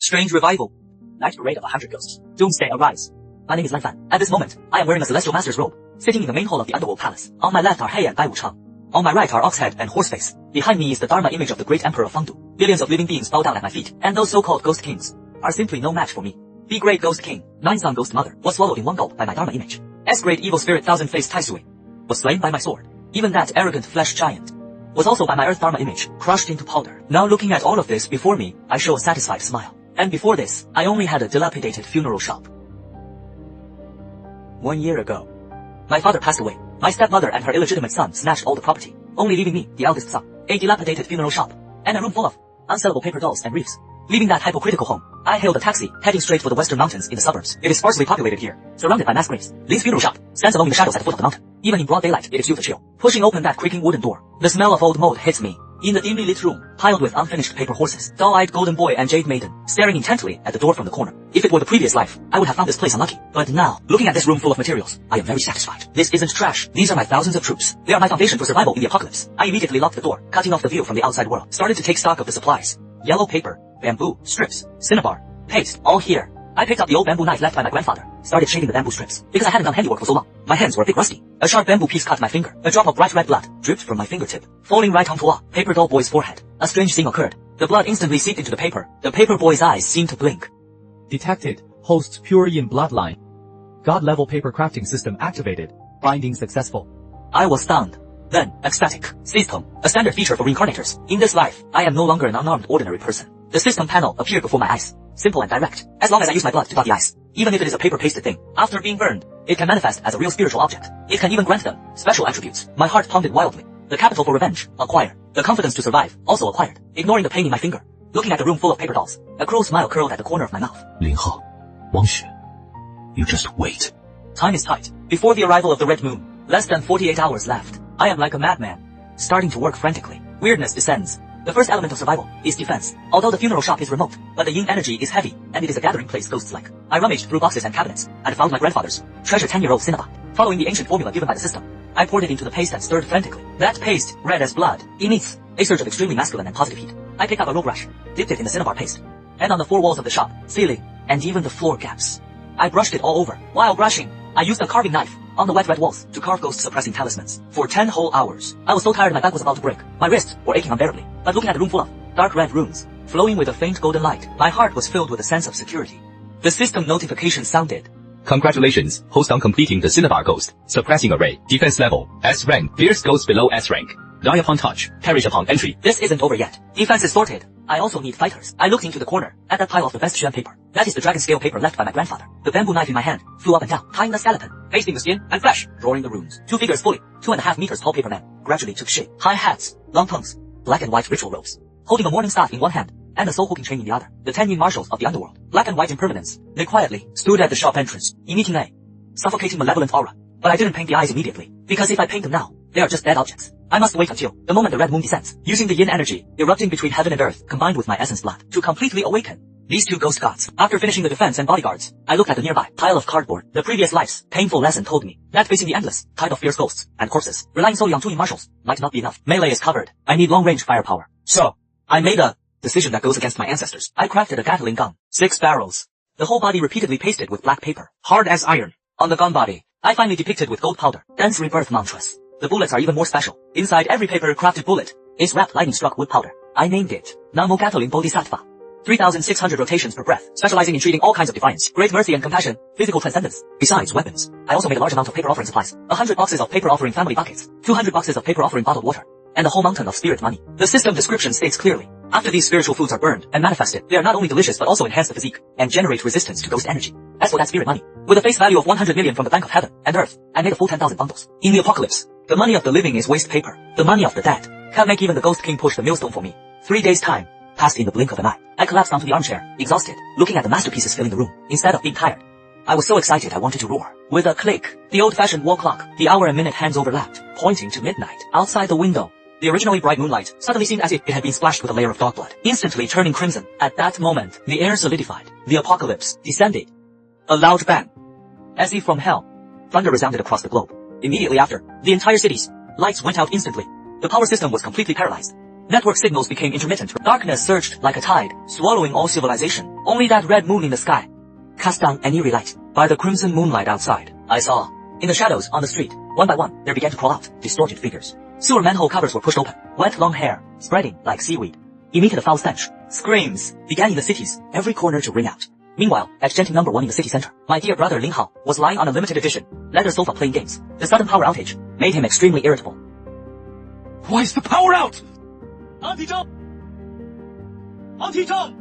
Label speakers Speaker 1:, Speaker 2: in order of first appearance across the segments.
Speaker 1: Strange revival. Night parade of 100 ghosts. Doomsday arise. My name is Lan Fan. At this moment, I am wearing a celestial master's robe, sitting in the main hall of the underworld palace. On my left are Hei and Bai Wuchang. On my right are Oxhead and Horseface. Behind me is the Dharma image of the great emperor of Fangdu. Billions of living beings bow down at my feet, and those so-called ghost kings are simply no match for me. B grade ghost king, 9-son ghost mother, was swallowed in one gulp by my Dharma image. S grade evil spirit thousand-faced Taisui was slain by my sword. Even that arrogant flesh giant was also by my earth Dharma image, crushed into powder. Now looking at all of this before me, I show a satisfied smile. And before this, I only had a dilapidated funeral shop. 1 year ago, my father passed away. My stepmother and her illegitimate son snatched all the property, only leaving me, the eldest son, a dilapidated funeral shop, and a room full of unsellable paper dolls and wreaths. Leaving that hypocritical home, I hailed a taxi, heading straight for the western mountains in the suburbs. It is sparsely populated here, surrounded by mass graves. Lee's funeral shop stands alone in the shadows at the foot of the mountain. Even in broad daylight, it exudes a chill. Pushing open that creaking wooden door, the smell of old mold hits me. In the dimly lit room, piled with unfinished paper horses, dull-eyed golden boy and jade maiden, staring intently at the door from the corner. If it were the previous life, I would have found this place unlucky. But now, looking at this room full of materials, I am very satisfied. This isn't trash. These are my thousands of troops. They are my foundation for survival in the apocalypse. I immediately locked the door, cutting off the view from the outside world. Started to take stock of the supplies. Yellow paper, bamboo, strips, cinnabar, paste, all here. I picked up the old bamboo knife left by my grandfather, started shaving the bamboo strips, because I hadn't done handiwork for so long. My hands were a bit rusty. A sharp bamboo piece cut my finger. A drop of bright red blood dripped from my fingertip, falling right onto a paper doll boy's forehead. A strange thing occurred. The blood instantly seeped into the paper. The paper boy's eyes seemed to blink.
Speaker 2: Detected. Host Purian bloodline. God-level paper crafting system activated. Binding successful.
Speaker 1: I was stunned. Then, ecstatic. System, a standard feature for reincarnators. In this life, I am no longer an unarmed ordinary person. The system panel appeared before my eyes. Simple and direct. As long as I use my blood to dot the ice. Even if it is a paper-pasted thing, after being burned, it can manifest as a real spiritual object. It can even grant them special attributes. My heart pounded wildly. The capital for revenge, acquired. The confidence to survive, also acquired. Ignoring the pain in my finger, looking at the room full of paper dolls, a cruel smile curled at the corner of my mouth.
Speaker 3: 林浩，王雪, you just wait.
Speaker 1: Time is tight. Before the arrival of the red moon, less than 48 hours left. I am like a madman, starting to work frantically. Weirdness descends. The first element of survival is defense. Although the funeral shop is remote, but the yin energy is heavy, and it is a gathering place ghosts like. I rummaged through boxes and cabinets, and found my grandfather's treasure 10-year-old cinnabar. Following the ancient formula given by the system, I poured it into the paste and stirred frantically. That paste, red as blood, emits a surge of extremely masculine and positive heat. I picked up a rope brush, dipped it in the cinnabar paste, and on the four walls of the shop, ceiling, and even the floor gaps, I brushed it all over. While brushing, I used a carving knife on the wet red walls to carve ghost-suppressing talismans. For 10 whole hours, I was so tired my back was about to break. My wrists were aching unbearably. But looking at the room full of dark red runes, flowing with a faint golden light, my heart was filled with a sense of security. The system notification sounded.
Speaker 3: Congratulations, host on completing the Cinnabar Ghost. Suppressing array. Defense level. S rank. Fierce ghost below S rank. Die upon touch. Perish upon entry.
Speaker 1: This isn't over yet. Defense is sorted. I also need fighters. I looked into the corner, at that pile of the best Shen paper. That is the dragon scale paper left by my grandfather. The bamboo knife in my hand flew up and down, tying the skeleton, pasting the skin and flesh, drawing the runes. 2 figures fully, 2.5 meters tall paper men, gradually took shape. High hats, long tongues, black and white ritual robes, holding a morning staff in one hand, and a soul-hooking chain in the other. The 10 yin marshals of the underworld, black and white impermanence. They quietly stood at the shop entrance, emitting a suffocating malevolent aura. But I didn't paint the eyes immediately, because if I paint them now, they are just dead objects. I must wait until the moment the red moon descends, using the yin energy erupting between heaven and earth, combined with my essence blood, to completely awaken these 2 ghost gods. After finishing the defense and bodyguards, I looked at the nearby pile of cardboard. The previous life's painful lesson told me that facing the endless tide of fierce ghosts and corpses, relying solely on 2 yin marshals, might not be enough. Melee is covered. I need long-range firepower. So, I made a decision that goes against my ancestors. I crafted a Gatling gun, 6 barrels. The whole body repeatedly pasted with black paper, hard as iron. On the gun body, I finally depicted with gold powder, dense rebirth mantras. The bullets are even more special. Inside every paper-crafted bullet is wrapped lightning-struck wood powder. I named it Namo Gatling Bodhisattva. 3,600 rotations per breath, specializing in treating all kinds of defiance, great mercy and compassion, physical transcendence. Besides weapons, I also made a large amount of paper offering supplies. 100 boxes of paper offering family buckets, 200 boxes of paper offering bottled water, and a whole mountain of spirit money. The system description states clearly, after these spiritual foods are burned and manifested, they are not only delicious but also enhance the physique and generate resistance to ghost energy. As for that spirit money, with a face value of 100 million from the Bank of Heaven and Earth, I made a full 10,000 bundles. In the apocalypse, the money of the living is waste paper. The money of the dead can't make even the ghost king push the millstone for me. 3 days' time passed in the blink of an eye. I collapsed onto the armchair, exhausted, looking at the masterpieces filling the room, instead of being tired. I was so excited I wanted to roar. With a click, the old-fashioned wall clock, the hour and minute hands overlapped, pointing to midnight. Outside the window, the originally bright moonlight suddenly seemed as if it had been splashed with a layer of dog blood, instantly turning crimson. At that moment, the air solidified. The apocalypse descended. A loud bang, as if from hell, thunder resounded across the globe. Immediately after, the entire city's lights went out instantly. The power system was completely paralyzed. Network signals became intermittent. Darkness surged like a tide, swallowing all civilization. Only that red moon in the sky cast down an eerie light. By the crimson moonlight outside, I saw, in the shadows on the street, one by one, there began to crawl out distorted figures. Sewer manhole covers were pushed open. Wet long hair, spreading like seaweed, emitted a foul stench. Screams began in the cities, every corner to ring out. Meanwhile, at Genting number 1 in the city center, my dear brother Ling Hao was lying on a limited edition leather sofa playing games. The sudden power outage made him extremely irritable.
Speaker 3: Why is the power out?
Speaker 4: Auntie Zhang! Auntie Zhang!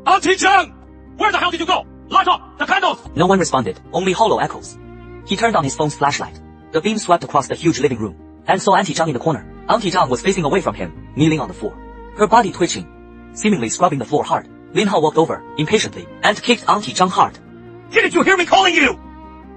Speaker 4: Auntie Zhang! Where the hell did you go? Light up the candles!
Speaker 1: No one responded, only hollow echoes. He turned on his phone's flashlight. The beam swept across the huge living room and saw Auntie Zhang in the corner. Auntie Zhang was facing away from him, kneeling on the floor, her body twitching, seemingly scrubbing the floor hard. Lin Hao walked over, impatiently, and kicked Auntie Zhang hard.
Speaker 4: Didn't you hear me calling you?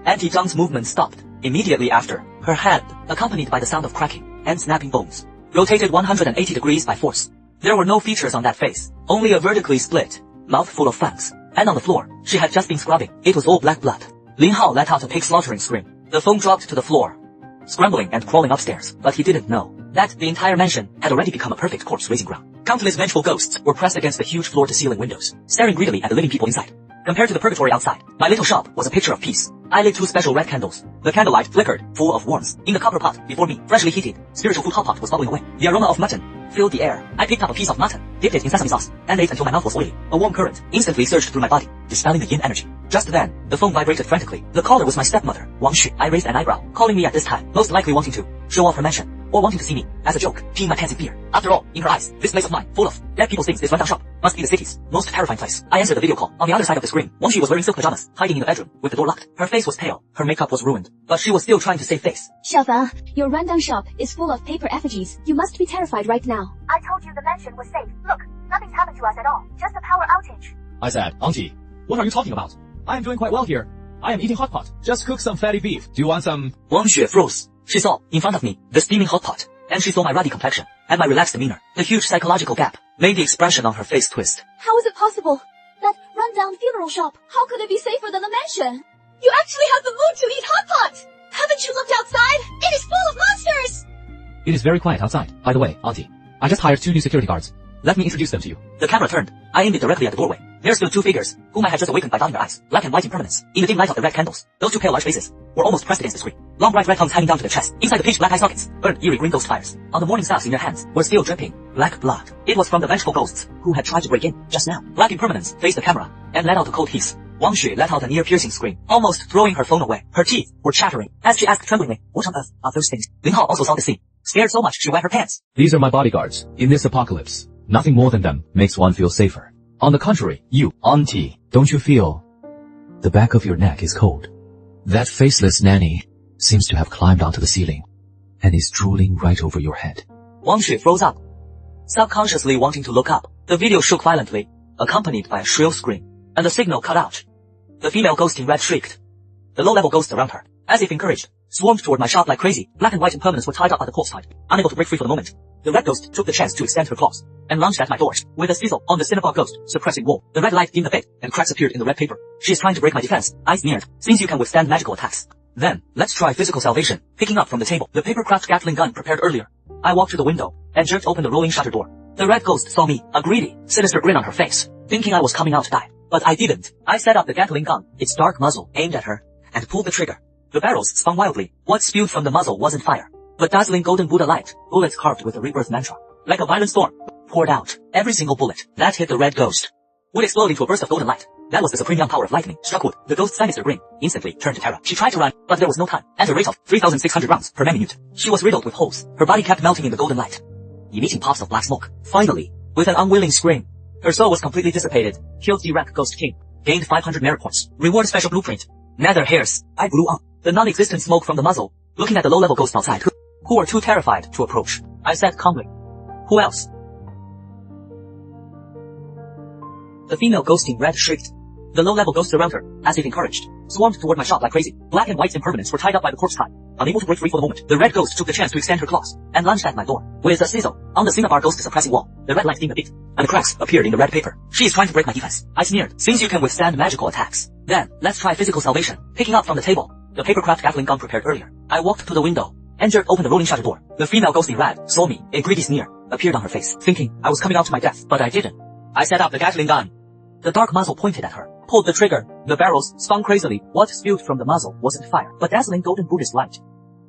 Speaker 1: Auntie Zhang's movement stopped. Immediately after, her hand, accompanied by the sound of cracking and snapping bones, rotated 180 degrees by force. There were no features on that face, only a vertically split mouth full of fangs. And on the floor, she had just been scrubbing. It was all black blood. Lin Hao let out a pig-slaughtering scream. The phone dropped to the floor, scrambling and crawling upstairs. But he didn't know that the entire mansion had already become a perfect corpse-raising ground. Countless vengeful ghosts were pressed against the huge floor-to-ceiling windows, staring greedily at the living people inside. Compared to the purgatory outside, my little shop was a picture of peace. I lit 2 special red candles. The candlelight flickered, full of warmth. In the copper pot before me, freshly heated, spiritual food hot pot was bubbling away. The aroma of mutton filled the air. I picked up a piece of mutton, dipped it in sesame sauce, and ate until my mouth was oily. A warm current instantly surged through my body, dispelling the yin energy. Just then, the phone vibrated frantically. The caller was my stepmother, Wang Xu. I raised an eyebrow, calling me at this time, most likely wanting to show off her mansion, or wanting to see me, as a joke, peeing my pants in fear. After all, in her eyes, this place of mine, full of dead people's things, this rundown shop, must be the city's most terrifying place. I answered the video call. On the other side of the screen, Wang Xu was wearing silk pajamas, hiding in the bedroom, with the door locked. Her face was pale, her makeup was ruined, but she was still trying to save face.
Speaker 5: Xiaofan, your rundown shop is full of paper effigies. You must be terrified right now.
Speaker 6: I told you the mansion was safe. Look, nothing's happened to us at all. Just a power outage.
Speaker 2: I said, Auntie, what are you talking about? I am doing quite well here. I am eating hot pot. Just cook some fatty beef. Do you want some?
Speaker 1: Wang Xue froze. She saw, in front of me, the steaming hot pot, and she saw my ruddy complexion, and my relaxed demeanor. The huge psychological gap made the expression on her face twist.
Speaker 5: How is it possible? That rundown funeral shop, how could it be safer than the mansion? You actually have the mood to eat hot pot! Haven't you looked outside? It is full of monsters!
Speaker 2: It is very quiet outside. By the way, Auntie, I just hired 2 new security guards. Let me introduce them to you.
Speaker 1: The camera turned. I aimed it directly at the doorway. There stood 2 figures, whom I had just awakened by dotting their eyes, black and white impermanence. In the dim light of the red candles, those 2 pale large faces were almost pressed against the screen. Long bright red tongues hanging down to their chest. Inside the pitch black eye sockets burned eerie green ghost fires. On the morning staffs in their hands were still dripping black blood. It was from the vengeful ghosts who had tried to break in just now. Black impermanence faced the camera and let out a cold hiss. Wang Xue let out an ear-piercing scream, almost throwing her phone away. Her teeth were chattering as she asked tremblingly, what on earth are those things? Lin Hao also saw the scene. Scared so much she wet her pants.
Speaker 2: These are my bodyguards. In this apocalypse, nothing more than them makes one feel safer. On the contrary, you, Auntie, don't you feel the back of your neck is cold? That faceless nanny seems to have climbed onto the ceiling and is drooling right over your head.
Speaker 1: Wang Xue froze up, subconsciously wanting to look up. The video shook violently, accompanied by a shrill scream, and the signal cut out. The female ghost in red shrieked. The low-level ghosts around her, as if encouraged, swarmed toward my shop like crazy. Black and white impermanents were tied up at the corpse side, unable to break free for the moment. The red ghost took the chance to extend her claws and lunged at my door. With a sizzle on the synagogue ghost suppressing wall, the red light dimmed a bit and cracks appeared in the red paper. She is trying to break my defense. I sneered. Since you can withstand magical attacks, then let's try physical salvation. Picking up from the table the paper-craft Gatling gun prepared earlier, I walked to the window and jerked open the rolling shutter door. The red ghost saw me, a greedy, sinister grin on her face, thinking I was coming out to die. But I didn't. I set up the Gatling gun, its dark muzzle aimed at her, and pulled the trigger. The barrels spun wildly. What spewed from the muzzle wasn't fire, but dazzling golden Buddha light, bullets carved with a rebirth mantra. Like a violent storm, poured out. Every single bullet that hit the red ghost would explode into a burst of golden light. That was the supreme young power of lightning. Struck wood. The ghost's sinister grin instantly turned to terror. She tried to run, but there was no time. At a rate of 3,600 rounds per minute, she was riddled with holes. Her body kept melting in the golden light, emitting puffs of black smoke. Finally, with an unwilling scream, her soul was completely dissipated. Killed D-rank Ghost King. Gained 500 merit points. Reward special blueprint. Nether hairs. I blew up. The non-existent smoke from the muzzle, looking at the low-level ghosts outside, who were too terrified to approach. I said calmly, who else? The female ghost in red shrieked. The low-level ghosts around her, as if encouraged, swarmed toward my shop like crazy. Black and white impermanents were tied up by the corpse tie, unable to break free for the moment. The red ghost took the chance to extend her claws and lunged at my door. With a sizzle on the cinnabar ghost suppressing wall, the red light dimmed a bit, and the cracks appeared in the red paper. She is trying to break my defense. I sneered. Since you can withstand magical attacks, then let's try physical salvation. Picking up from the table the paper-craft Gatling gun prepared earlier, I walked to the window and jerked open the rolling shutter door. The female ghost in red saw me, a greedy sneer, appeared on her face, thinking I was coming out to my death, but I didn't. I set up the Gatling gun. The dark muzzle pointed at her, pulled the trigger. The barrels spun crazily. What spewed from the muzzle wasn't fire, but dazzling golden Buddhist light.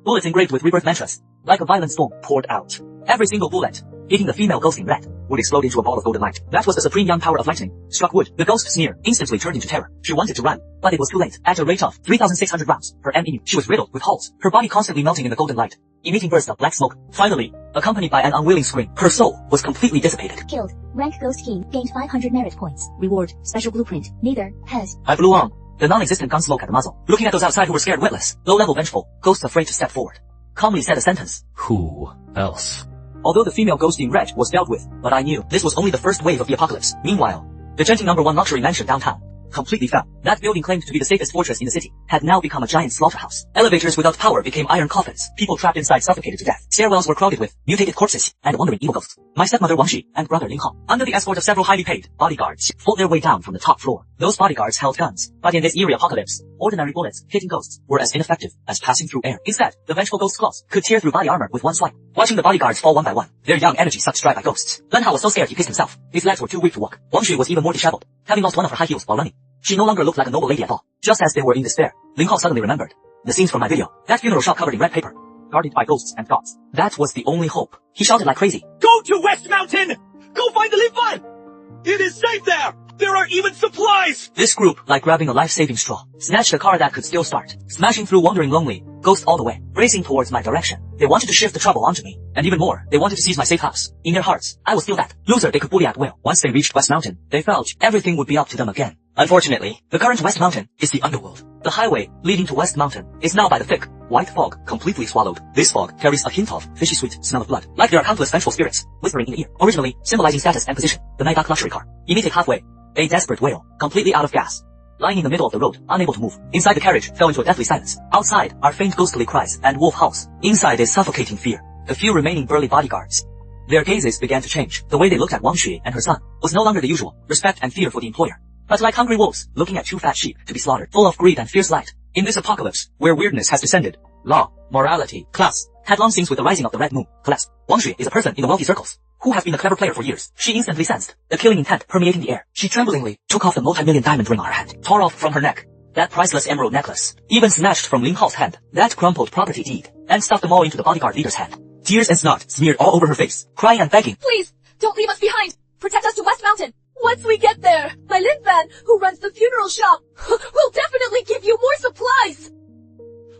Speaker 1: Bullets engraved with rebirth mantras, like a violent storm, poured out. Every single bullet, hitting the female ghost in red, would explode into a ball of golden light. That was the supreme young power of lightning. Struck wood, the ghost's sneer instantly turned into terror. She wanted to run, but it was too late. At a rate of 3,600 rounds per minute, she was riddled with holes, her body constantly melting in the golden light, emitting bursts of black smoke. Finally, accompanied by an unwilling scream, her soul was completely dissipated.
Speaker 5: Killed. Rank Ghost King. Gained 500 merit points. Reward. Special blueprint. Neither has.
Speaker 1: I blew on the non-existent gun smoke at the muzzle, looking at those outside who were scared witless, low-level vengeful, ghosts afraid to step forward. Calmly said a sentence.
Speaker 2: Who else?
Speaker 1: Although the female ghost in red was dealt with, but I knew this was only the first wave of the apocalypse. Meanwhile, the Genting #1 luxury mansion downtown completely fell. That building claimed to be the safest fortress in the city had now become a giant slaughterhouse. Elevators without power became iron coffins. People trapped inside suffocated to death. Stairwells were crowded with mutated corpses and wandering evil ghosts. My stepmother Wang Xi and brother Ling Hao, under the escort of several highly paid bodyguards, fought their way down from the top floor. Those bodyguards held guns, but in this eerie apocalypse, ordinary bullets hitting ghosts were as ineffective as passing through air. Instead, the vengeful ghost claws could tear through body armor with one swipe. Watching the bodyguards fall one by one, their young energy sucked dry by ghosts. Len Hao was so scared he pissed himself. His legs were too weak to walk. Wang Xi was even more disheveled, having lost one of her high heels while running. She no longer looked like a noble lady at all. Just as they were in despair, Ling Hao suddenly remembered the scenes from my video. That funeral shop covered in red paper, guarded by ghosts and gods. That was the only hope. He shouted like crazy.
Speaker 4: Go to West Mountain! Go find the Lin. It is safe there! There are even supplies!
Speaker 1: This group, like grabbing a life-saving straw, snatched a car that could still start, smashing through wandering lonely ghosts all the way, racing towards my direction. They wanted to shift the trouble onto me, and even more, they wanted to seize my safe house. In their hearts, I was still that loser they could bully at will. Once they reached West Mountain, they felt everything would be up to them again. Unfortunately, the current West Mountain is the underworld. The highway leading to West Mountain is now by the thick, white fog completely swallowed. This fog carries a hint of fishy sweet smell of blood, like there are countless vengeful spirits whispering in the ear. Originally, symbolizing status and position, the Maybach luxury car emitted halfway, a desperate wail, completely out of gas. Lying in the middle of the road, unable to move. Inside the carriage fell into a deathly silence. Outside are faint ghostly cries and wolf howls. Inside is suffocating fear. The few remaining burly bodyguards, their gazes began to change. The way they looked at Wang Xi and her son was no longer the usual respect and fear for the employer, but like hungry wolves looking at two fat sheep to be slaughtered, full of greed and fierce light. In this apocalypse, where weirdness has descended, law, morality, class, had long since with the rising of the red moon collapsed. Wang Xi is a person in the wealthy circles who has been a clever player for years. She instantly sensed the killing intent permeating the air. She tremblingly took off the multi-million diamond ring on her hand, tore off from her neck that priceless emerald necklace, even snatched from Ling Hao's hand that crumpled property deed, and stuffed them all into the bodyguard leader's hand. Tears and snot smeared all over her face, crying and begging.
Speaker 5: Please, don't leave us behind. Protect us to West Mountain. Once we get there, my Lin Fan, who runs the funeral shop, will definitely give you more supplies.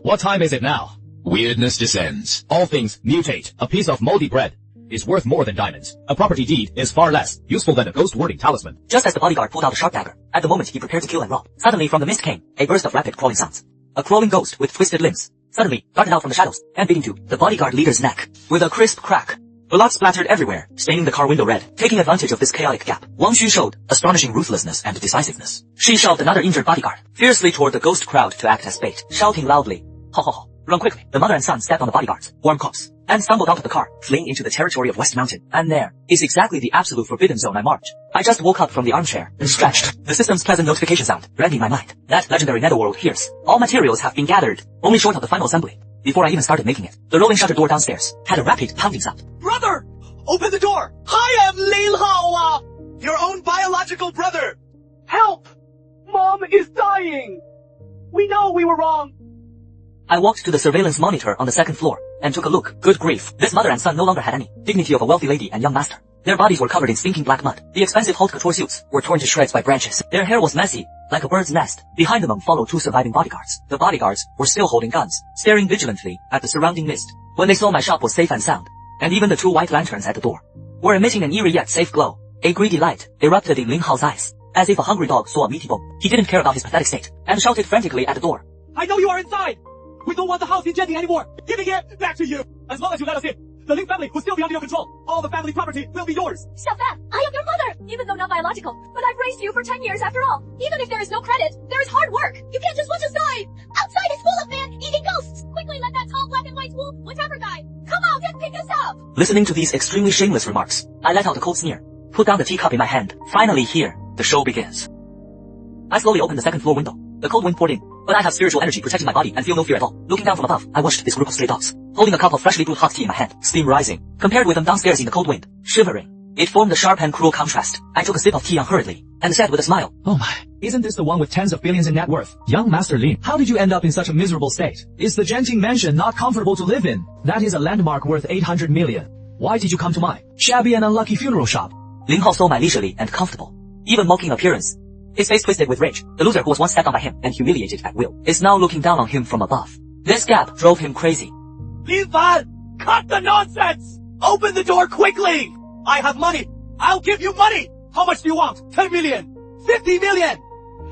Speaker 2: What time is it now? Weirdness descends. All things mutate. A piece of moldy bread is worth more than diamonds. A property deed is far less useful than a ghost warding talisman.
Speaker 1: Just as the bodyguard pulled out a sharp dagger, at the moment he prepared to kill and rob, suddenly from the mist came a burst of rapid crawling sounds. A crawling ghost with twisted limbs suddenly darted out from the shadows and bit into the bodyguard leader's neck. With a crisp crack, blood splattered everywhere, staining the car window red. Taking advantage of this chaotic gap, Wang Xu showed astonishing ruthlessness and decisiveness. She shoved another injured bodyguard fiercely toward the ghost crowd to act as bait, shouting loudly, "Ho ho ho, run quickly." The mother and son stepped on the bodyguard's warm corpse and stumbled out of the car, fleeing into the territory of West Mountain. And there is exactly the absolute forbidden zone I marked. I just woke up from the armchair and stretched. The system's pleasant notification sound rang in my mind. That legendary netherworld hears. All materials have been gathered, only short of the final assembly. Before I even started making it, the rolling shutter door downstairs had a rapid pounding sound.
Speaker 4: Brother! Open the door! I am Lin Hao, your own biological brother! Help! Mom is dying! We know we were wrong!
Speaker 1: I walked to the surveillance monitor on the second floor and took a look. Good grief, this mother and son no longer had any dignity of a wealthy lady and young master. Their bodies were covered in stinking black mud. The expensive haute couture suits were torn to shreds by branches. Their hair was messy, like a bird's nest. Behind them followed two surviving bodyguards. The bodyguards were still holding guns, staring vigilantly at the surrounding mist. When they saw my shop was safe and sound, and even the two white lanterns at the door were emitting an eerie yet safe glow, a greedy light erupted in Ling Hao's eyes, as if a hungry dog saw a meaty bone. He didn't care about his pathetic state, and shouted frantically at the door.
Speaker 4: I know you are inside! We don't want the house in Genting anymore! Giving it back to you! As long as you let us in, the Ling family will still be under your control. All the family property will be yours.
Speaker 5: Xiaofan, I am your mother, even though not biological, but I've raised you for 10 years after all. Even if there is no credit, there is hard work. You can't just watch us die. Outside is full of man-eating ghosts. Quickly let that tall black and white wolf, whatever die, come out and pick us up.
Speaker 1: Listening to these extremely shameless remarks, I let out a cold sneer, put down the teacup in my hand. Finally here, the show begins. I slowly opened the second floor window. The cold wind poured in, but I have spiritual energy protecting my body and feel no fear at all. Looking down from above, I watched this group of stray dogs holding a cup of freshly brewed hot tea in my hand, steam rising, compared with them downstairs in the cold wind, shivering. It formed a sharp and cruel contrast. I took a sip of tea unhurriedly, and said with a smile,
Speaker 2: Oh my, isn't this the one with tens of billions in net worth? Young Master Lin, how did you end up in such a miserable state? Is the Genting mansion not comfortable to live in? That is a landmark worth 800 million. Why did you come to my shabby and unlucky funeral shop?
Speaker 1: Ling Hao saw my leisurely and comfortable, even mocking appearance. His face twisted with rage. The loser who was once stepped on by him and humiliated at will is now looking down on him from above. This gap drove him crazy.
Speaker 4: Lin Fan, cut the nonsense! Open the door quickly! I have money! I'll give you money! How much do you want? 10 million? 50 million?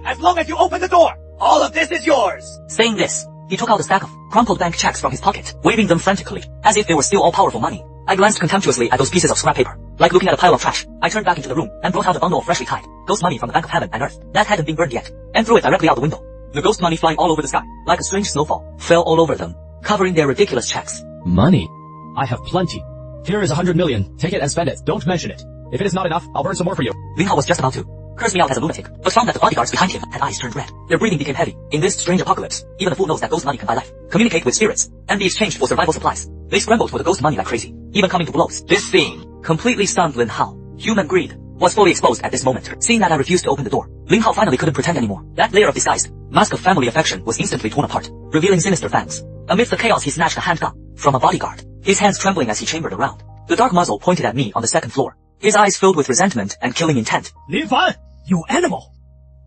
Speaker 4: As long as you open the door, all of this is yours!
Speaker 1: Saying this, he took out a stack of crumpled bank checks from his pocket, waving them frantically, as if they were still all-powerful money. I glanced contemptuously at those pieces of scrap paper. Like looking at a pile of trash, I turned back into the room and brought out a bundle of freshly tied ghost money from the Bank of Heaven and Earth that hadn't been burned yet, and threw it directly out the window. The ghost money flying all over the sky, like a strange snowfall, fell all over them, covering their ridiculous checks.
Speaker 2: Money? I have plenty. Here is 100 million. Take it and spend it. Don't mention it. If it is not enough, I'll burn some more for you.
Speaker 1: Ling Hao was just about to curse me out as a lunatic, but found that the bodyguards behind him had eyes turned red. Their breathing became heavy. In this strange apocalypse, even a fool knows that ghost money can buy life, communicate with spirits, and be exchanged for survival supplies. They scrambled for the ghost money like crazy, even coming to blows. This scene completely stunned Lin Hao. Human greed was fully exposed at this moment. Seeing that I refused to open the door, Ling Hao finally couldn't pretend anymore. That layer of disguised mask of family affection was instantly torn apart, revealing sinister fangs. Amidst the chaos, he snatched a handgun from a bodyguard, his hands trembling as he chambered around. The dark muzzle pointed at me on the second floor, his eyes filled with resentment and killing intent.
Speaker 2: Lin Fan, you animal!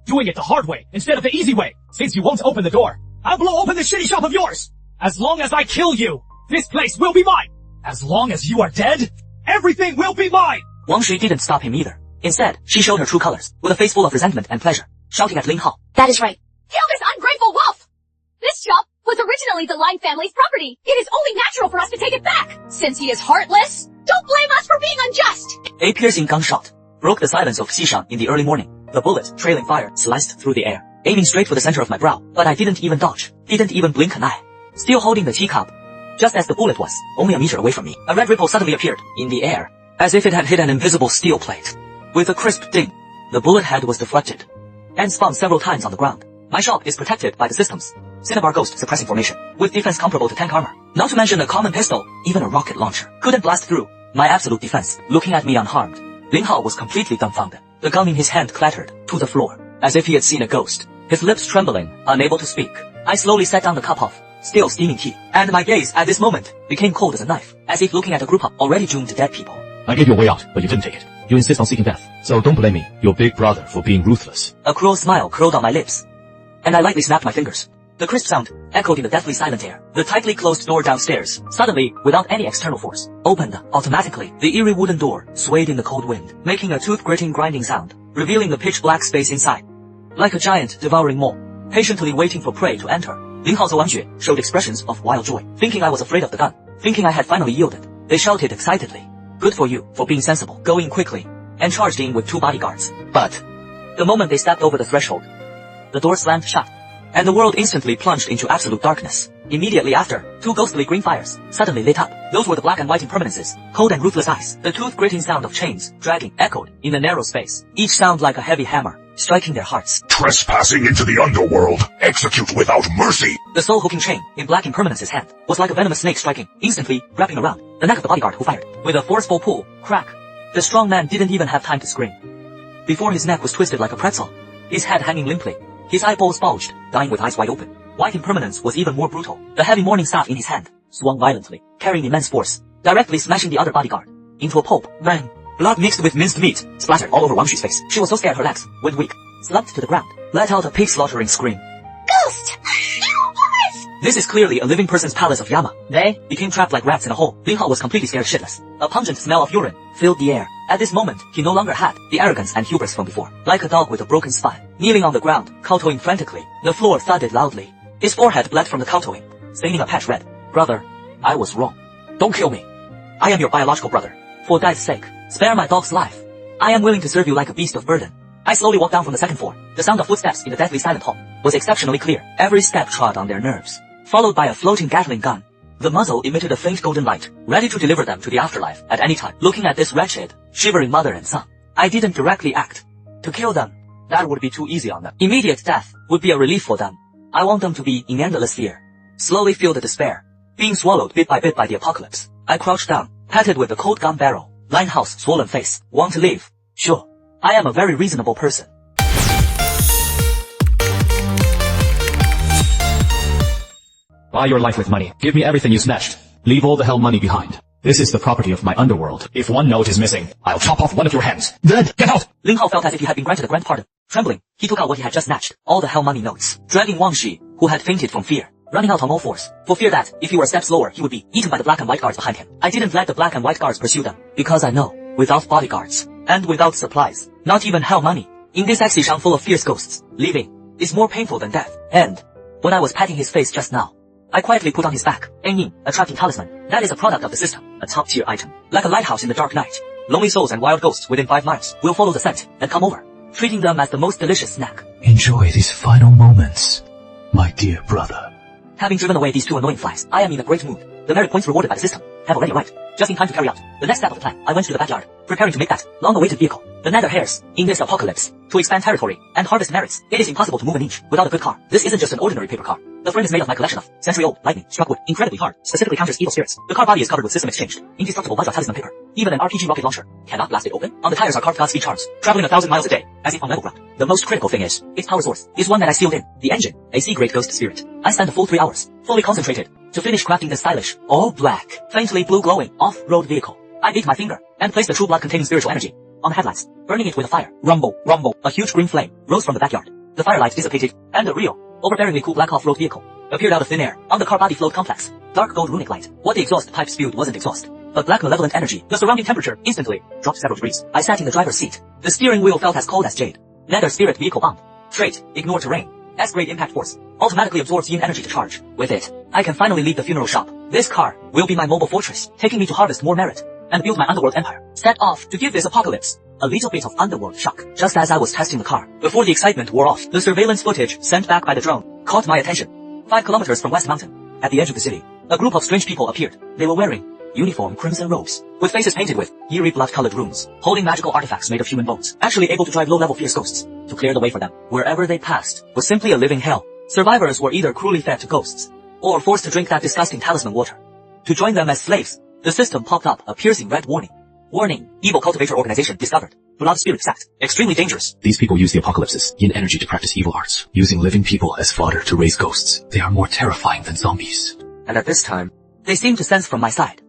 Speaker 2: Doing it the hard way instead of the easy way. Since you won't open the door, I'll blow open this shitty shop of yours. As long as I kill you, this place will be mine. As long as you are dead, everything will be mine.
Speaker 1: Wang Shui didn't stop him either. Instead, she showed her true colors, with a face full of resentment and pleasure, shouting at Ling Hao.
Speaker 5: That is right. Kill this ungrateful wolf! This shop was originally the Lang family's property. It is only natural for us to take it back. Since he is heartless, don't blame us for being unjust.
Speaker 1: A piercing gunshot broke the silence of Xishan in the early morning. The bullet, trailing fire, sliced through the air, aiming straight for the center of my brow, but I didn't even dodge, didn't even blink an eye. Still holding the teacup, just as the bullet was only a meter away from me, a red ripple suddenly appeared in the air, as if it had hit an invisible steel plate. With a crisp ding, the bullet head was deflected and spun several times on the ground. My shop is protected by the systems Cinnabar Ghost suppressing formation, with defense comparable to tank armor. Not to mention a common pistol, even a rocket launcher couldn't blast through my absolute defense. Looking at me unharmed, Ling Hao was completely dumbfounded. The gun in his hand clattered to the floor, as if he had seen a ghost. His lips trembling, unable to speak. I slowly set down the cup of still steaming tea, and my gaze at this moment became cold as a knife, as if looking at a group of already doomed dead people.
Speaker 2: I gave you a way out, but you didn't take it. You insist on seeking death, so don't blame me, your big brother, for being ruthless.
Speaker 1: A cruel smile curled on my lips, and I lightly snapped my fingers. The crisp sound echoed in the deathly silent air. The tightly closed door downstairs, suddenly, without any external force, opened automatically. The eerie wooden door swayed in the cold wind, making a tooth-gritting grinding sound, revealing the pitch-black space inside. Like a giant devouring maw, patiently waiting for prey to enter, Ling Hao and Wang Xue showed expressions of wild joy, thinking I was afraid of the gun, thinking I had finally yielded. They shouted excitedly, "Good for you, for being sensible," going quickly, and charged in with 2 bodyguards. But the moment they stepped over the threshold, the door slammed shut, and the world instantly plunged into absolute darkness. Immediately after, 2 ghostly green fires suddenly lit up. Those were the black and white impermanences, cold and ruthless eyes. The tooth-gritting sound of chains dragging echoed in the narrow space, each sound like a heavy hammer, striking their hearts.
Speaker 7: Trespassing into the underworld, execute without mercy.
Speaker 1: The soul-hooking chain in black impermanence's hand was like a venomous snake striking, instantly wrapping around the neck of the bodyguard who fired. With a forceful pull, crack, the strong man didn't even have time to scream before his neck was twisted like a pretzel, his head hanging limply, his eyeballs bulged, dying with eyes wide open. White impermanence was even more brutal. The heavy morning staff in his hand swung violently, carrying immense force, directly smashing the other bodyguard into a pulp. Bang! Blood mixed with minced meat splattered all over Wang Xu's face. She was so scared her legs went weak, slumped to the ground, let out a pig-slaughtering scream.
Speaker 5: Ghost!
Speaker 1: This is clearly a living person's palace of Yama. They became trapped like rats in a hole. Ling Hao was completely scared shitless. A pungent smell of urine filled the air. At this moment, he no longer had the arrogance and hubris from before. Like a dog with a broken spine, kneeling on the ground, kowtowing frantically, the floor thudded loudly. His forehead bled from the kowtowing, staining a patch red. Brother, I was wrong. Don't kill me. I am your biological brother. For God's sake, spare my dog's life. I am willing to serve you like a beast of burden. I slowly walked down from the second floor. The sound of footsteps in the deathly silent hall was exceptionally clear. Every step trod on their nerves, followed by a floating Gatling gun. The muzzle emitted a faint golden light, ready to deliver them to the afterlife at any time. Looking at this wretched, shivering mother and son, I didn't directly act to kill them. That would be too easy on them. Immediate death would be a relief for them. I want them to be in endless fear, slowly feel the despair Being swallowed bit by bit by the apocalypse, I crouched down, patted with the cold gun barrel, limehouse, swollen face, want to live. Sure, I am a very reasonable person.
Speaker 2: Buy your life with money. Give me everything you snatched. Leave all the hell money behind. This is the property of my underworld. If one note is missing, I'll chop off one of your hands. Then, get out!
Speaker 1: Ling Hao felt as if he had been granted a grand pardon. Trembling, he took out what he had just snatched, all the hell money notes, dragging Wang Shi, who had fainted from fear, running out on all fours, for fear that, if he were a step slower, he would be eaten by the black and white guards behind him. I didn't let the black and white guards pursue them, because I know, without bodyguards, and without supplies, not even hell money, in this Xishan full of fierce ghosts, living is more painful than death. And when I was patting his face just now, I quietly put on his back, Yin, a tracking talisman. That is a product of the system, a top-tier item. Like a lighthouse in the dark night. Lonely souls and wild ghosts within 5 miles will follow the scent and come over, treating them as the most delicious snack.
Speaker 2: Enjoy these final moments, my dear brother.
Speaker 1: Having driven away these 2 annoying flies, I am in a great mood. The merit points rewarded by the system have already arrived. Just in time to carry out the next step of the plan, I went to the backyard, preparing to make that long-awaited vehicle, the nether hairs, in this apocalypse, to expand territory and harvest merits. It is impossible to move an inch without a good car. This isn't just an ordinary paper car. The frame is made of my collection of century-old, lightning-struck wood, incredibly hard, specifically counters evil spirits. The car body is covered with system-exchanged, indestructible Vajra talisman paper. Even an RPG rocket launcher cannot blast it open. On the tires are carved Godspeed charms, traveling 1,000 miles a day, as if on level ground. The most critical thing is, its power source is one that I sealed in, the engine, a C-grade ghost spirit. I spent a full 3 hours, fully concentrated, to finish crafting the stylish, all-black, faintly blue-glowing, off-road vehicle. I beat my finger, and placed the true blood containing spiritual energy on the headlights, burning it with a fire. Rumble, rumble, a huge green flame rose from the backyard. The firelight dissipated, and the real, overbearingly cool black off-road vehicle appeared out of thin air. On the car body flowed complex, dark gold runic light. What the exhaust pipe spewed wasn't exhaust, but black malevolent energy. The surrounding temperature instantly dropped several degrees. I sat in the driver's seat. The steering wheel felt as cold as jade. Nether spirit vehicle bomb. Trait, ignore terrain. S-grade impact force. Automatically absorbs yin energy to charge. With it, I can finally leave the funeral shop. This car will be my mobile fortress, taking me to harvest more merit and build my underworld empire. Set off to give this apocalypse a little bit of underworld shock. Just as I was testing the car, before the excitement wore off, the surveillance footage sent back by the drone caught my attention. 5 kilometers from West Mountain, at the edge of the city, a group of strange people appeared. They were wearing uniform crimson robes, with faces painted with eerie blood-colored runes, holding magical artifacts made of human bones, actually able to drive low-level fierce ghosts to clear the way for them. Wherever they passed was simply a living hell. Survivors were either cruelly fed to ghosts, or forced to drink that disgusting talisman water. To join them as slaves, the system popped up a piercing red warning. Warning, evil cultivator organization discovered. Blood spirit sect, extremely dangerous.
Speaker 2: These people use the apocalypse's yin energy to practice evil arts, using living people as fodder to raise ghosts. They are more terrifying than zombies.
Speaker 1: And at this time, they seemed to sense from my side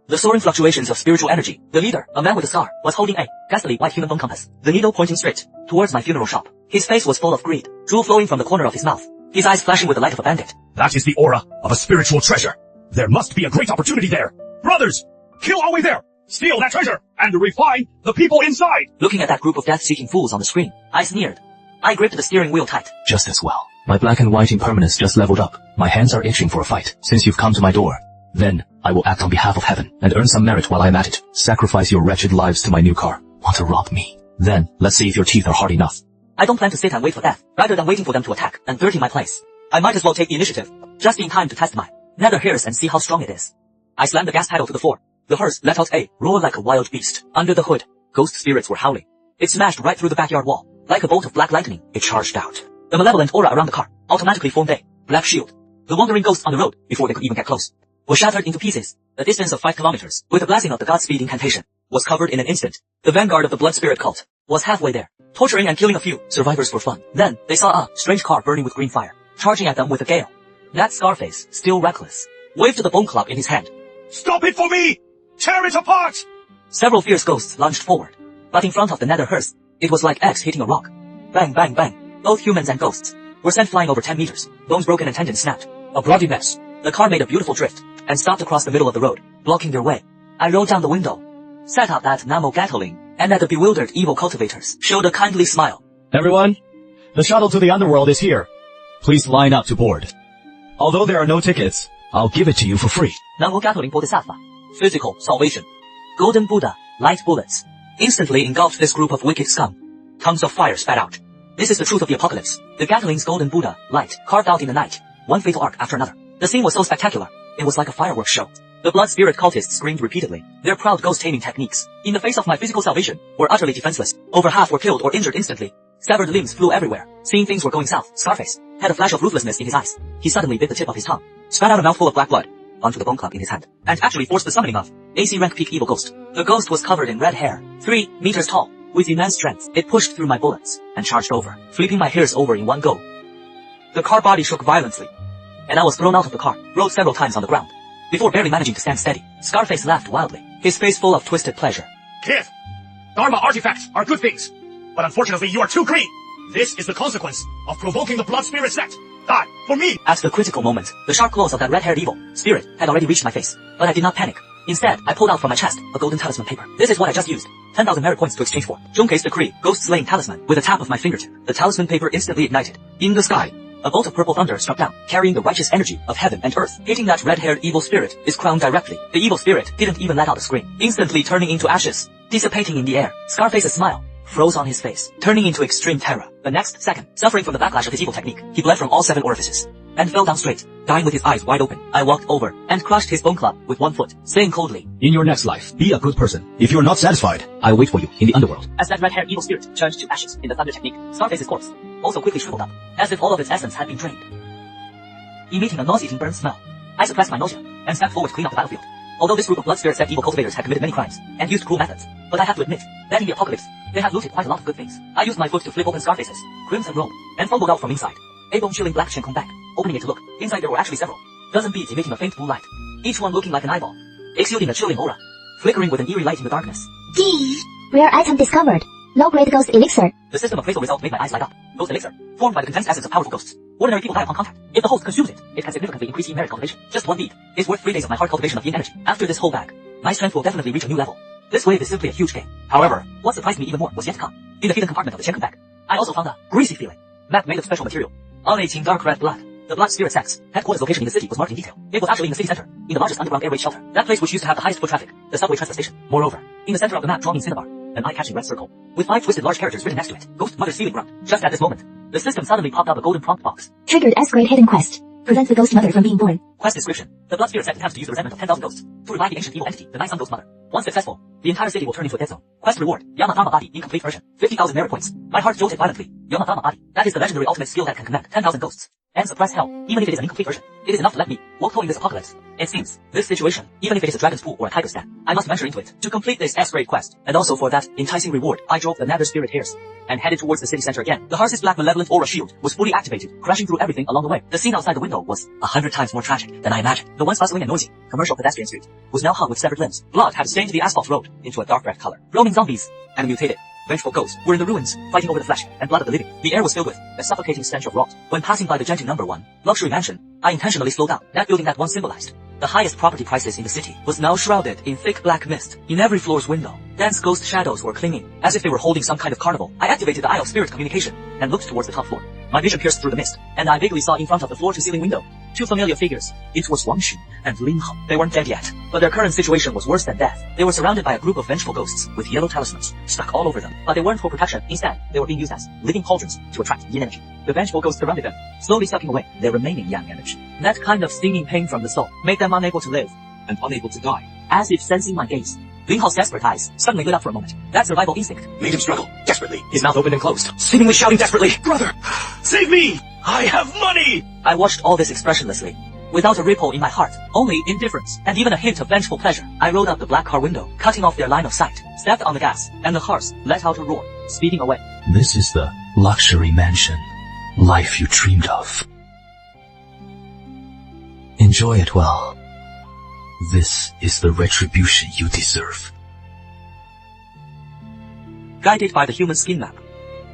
Speaker 1: the soaring fluctuations of spiritual energy. The leader, a man with a scar, was holding a ghastly white human bone compass, the needle pointing straight towards my funeral shop. His face was full of greed, drool flowing from the corner of his mouth, his eyes flashing with the light of a bandit.
Speaker 7: That is the aura of a spiritual treasure. There must be a great opportunity there. Brothers, kill our way there. Steal that treasure and refine the people inside.
Speaker 1: Looking at that group of death-seeking fools on the screen, I sneered. I gripped the steering wheel tight.
Speaker 2: Just as well. My black and white impermanence just leveled up. My hands are itching for a fight, since you've come to my door. Then, I will act on behalf of heaven, and earn some merit while I'm at it. Sacrifice your wretched lives to my new car. Want to rob me? Then, let's see if your teeth are hard enough.
Speaker 1: I don't plan to sit and wait for death, rather than waiting for them to attack and dirty my place. I might as well take the initiative, just in time to test my nether hairs and see how strong it is. I slammed the gas pedal to the floor. The hearse let out a roar like a wild beast. Under the hood, ghost spirits were howling. It smashed right through the backyard wall. Like a bolt of black lightning, it charged out. The malevolent aura around the car automatically formed a black shield. The wandering ghosts on the road, before they could even get close, were shattered into pieces. A distance of 5 kilometers, with the blasting of the Godspeed incantation, was covered in an instant. The vanguard of the blood spirit cult was halfway there, torturing and killing a few survivors for fun. Then, they saw a strange car burning with green fire, charging at them with a gale. That Scarface, still reckless, waved to the bone club in his hand.
Speaker 7: Stop it for me! Tear it apart!
Speaker 1: Several fierce ghosts lunged forward, but in front of the nether hearse, it was like X hitting a rock. Bang, bang, bang. Both humans and ghosts were sent flying over 10 meters, bones broken and tendons snapped. A bloody mess. The car made a beautiful drift, and stopped across the middle of the road, blocking their way. I rolled down the window, set up that Namo Gatling, and at the bewildered evil cultivators, showed a kindly smile.
Speaker 2: Everyone, the shuttle to the underworld is here. Please line up to board. Although there are no tickets, I'll give it to you for free.
Speaker 1: Namo Gatling Bodhisattva. Physical salvation. Golden Buddha, light bullets, instantly engulfed this group of wicked scum. Tongues of fire spat out. This is the truth of the apocalypse. The Gatling's golden Buddha, light, carved out in the night, one fatal arc after another. The scene was so spectacular, it was like a fireworks show. The blood spirit cultists screamed repeatedly, their proud ghost-taming techniques, in the face of my physical salvation, were utterly defenseless. Over half were killed or injured instantly. Severed limbs flew everywhere. Seeing things were going south, Scarface had a flash of ruthlessness in his eyes. He suddenly bit the tip of his tongue, spat out a mouthful of black blood. onto the bone club in his hand, and actually forced the summoning of AC rank peak evil ghost. The ghost was covered in red hair, 3 meters tall. With immense strength, it pushed through my bullets and charged over, flipping my hairs over in one go. The car body shook violently, and I was thrown out of the car, rolled several times on the ground. Before barely managing to stand steady, Scarface laughed wildly, his face full of twisted pleasure.
Speaker 7: Kid, Dharma artifacts are good things, but unfortunately you are too green. This is the consequence of provoking the blood spirit sect. Die, for me!
Speaker 1: At the critical moment, the sharp claws of that red-haired evil spirit had already reached my face, but I did not panic. Instead, I pulled out from my chest a golden talisman paper. This is what I just used. 10,000 merit points to exchange for. Showcase decree, ghost-slaying talisman. With a tap of my fingertip, the talisman paper instantly ignited. In the sky, a bolt of purple thunder struck down, carrying the righteous energy of heaven and earth. Hitting that red-haired evil spirit is crowned directly. The evil spirit didn't even let out a scream, instantly turning into ashes, dissipating in the air. Scarface's smile froze on his face, turning into extreme terror. The next second, suffering from the backlash of his evil technique, he bled from all 7 orifices and fell down straight, dying with his eyes wide open. I walked over and crushed his bone club with one foot, saying coldly,
Speaker 2: In your next life, be a good person. If you're not satisfied, I'll wait for you in the underworld.
Speaker 1: As that red-haired evil spirit turned to ashes in the thunder technique, Scarface's corpse also quickly shriveled up, as if all of its essence had been drained. Emitting a nauseating burn smell, I suppressed my nausea and stepped forward to clean up the battlefield. Although this group of blood spirit sect evil cultivators had committed many crimes and used cruel methods, but I have to admit that in the apocalypse, they had looted quite a lot of good things. I used my foot to flip open Scarface's crimson robe and fumbled out from inside a bone-chilling black Shenkong bag. Opening it to look, inside there were actually several dozen beads emitting a faint blue light, each one looking like an eyeball, exuding a chilling aura, flickering with an eerie light in the darkness.
Speaker 6: D. Rare item discovered. Low-grade ghost elixir.
Speaker 1: The system appraisal result made my eyes light up. Ghost elixir, formed by the condensed essence of powerful ghosts. Ordinary people die upon contact. If the host consumes it, it can significantly increase yin merit cultivation. Just one bead is worth 3 days of my hard cultivation of yin energy. After this whole bag, my strength will definitely reach a new level. This wave is simply a huge gain. However, what surprised me even more was yet to come. In the hidden compartment of the Shenkong bag, I also found a greasy feeling map made of special material, emanating dark red blood. The blood spirit sect's headquarters location in the city was marked in detail. It was actually in the city center, in the largest underground airway shelter. That place which used to have the highest foot traffic, the subway transfer station. Moreover, in the center of the map drawn in cinnabar, an eye-catching red circle, with 5 twisted large characters written next to it. Ghost Mother's Sealing Ground. Just at this moment, the system suddenly popped up a golden prompt box.
Speaker 6: Triggered S-grade hidden quest. Prevent the ghost mother from being born.
Speaker 1: Quest description. The blood spirit sect attempts to use the resentment of 10,000 ghosts to revive the ancient evil entity, the Night Sun Ghost Mother. Once successful, the entire city will turn into a dead zone. Quest reward. Yamatama body, incomplete version. 50,000 merit points. My heart jolted violently. Yamatama body. That is the legendary ultimate skill that can command 10,000 ghosts and suppress hell. Even if it is an incomplete version, it is enough to let me walk towing this apocalypse. It seems, this situation, even if it is a dragon's pool or a tiger's den, I must venture into it to complete this S-grade quest. And also for that enticing reward, I drove the nether spirit hairs and headed towards the city center again. The Hearth's black malevolent aura shield was fully activated, crashing through everything along the way. The scene outside the window was 100 times more tragic than I imagined. The once bustling and noisy commercial pedestrian street was now hung with severed limbs. Blood had stained the asphalt road into a dark red color. Roaming zombies and mutated, vengeful ghosts were in the ruins, fighting over the flesh and blood of the living. The air was filled with a suffocating stench of rot. When passing by the Genting No. 1 luxury mansion, I intentionally slowed down. That building that once symbolized the highest property prices in the city was now shrouded in thick black mist. In every floor's window, dense ghost shadows were clinging, as if they were holding some kind of carnival. I activated the Eye of Spirit communication and looked towards the top floor. My vision pierced through the mist, and I vaguely saw in front of the floor-to-ceiling window 2 familiar figures. It was Wang Xu and Lin Heng. They weren't dead yet, but their current situation was worse than death. They were surrounded by a group of vengeful ghosts with yellow talismans stuck all over them, but they weren't for protection. Instead, they were being used as living cauldrons to attract yin energy. The vengeful ghosts surrounded them, slowly sucking away their remaining yang energy. That kind of stinging pain from the soul made them unable to live and unable to die. As if sensing my gaze, Lin Hao's desperate eyes suddenly lit up for a moment. That survival instinct
Speaker 7: Made him struggle desperately.
Speaker 1: his mouth opened and closed, seemingly shouting desperately,
Speaker 7: Brother, save me! I have money!
Speaker 1: I watched all this expressionlessly, without a ripple in my heart, only indifference, and even a hint of vengeful pleasure. I rolled up the black car window, cutting off their line of sight, stepped on the gas, and the hearse let out a roar, speeding away.
Speaker 2: This is the luxury mansion, life you dreamed of. Enjoy it well. This is the retribution you deserve.
Speaker 1: Guided by the human skin map,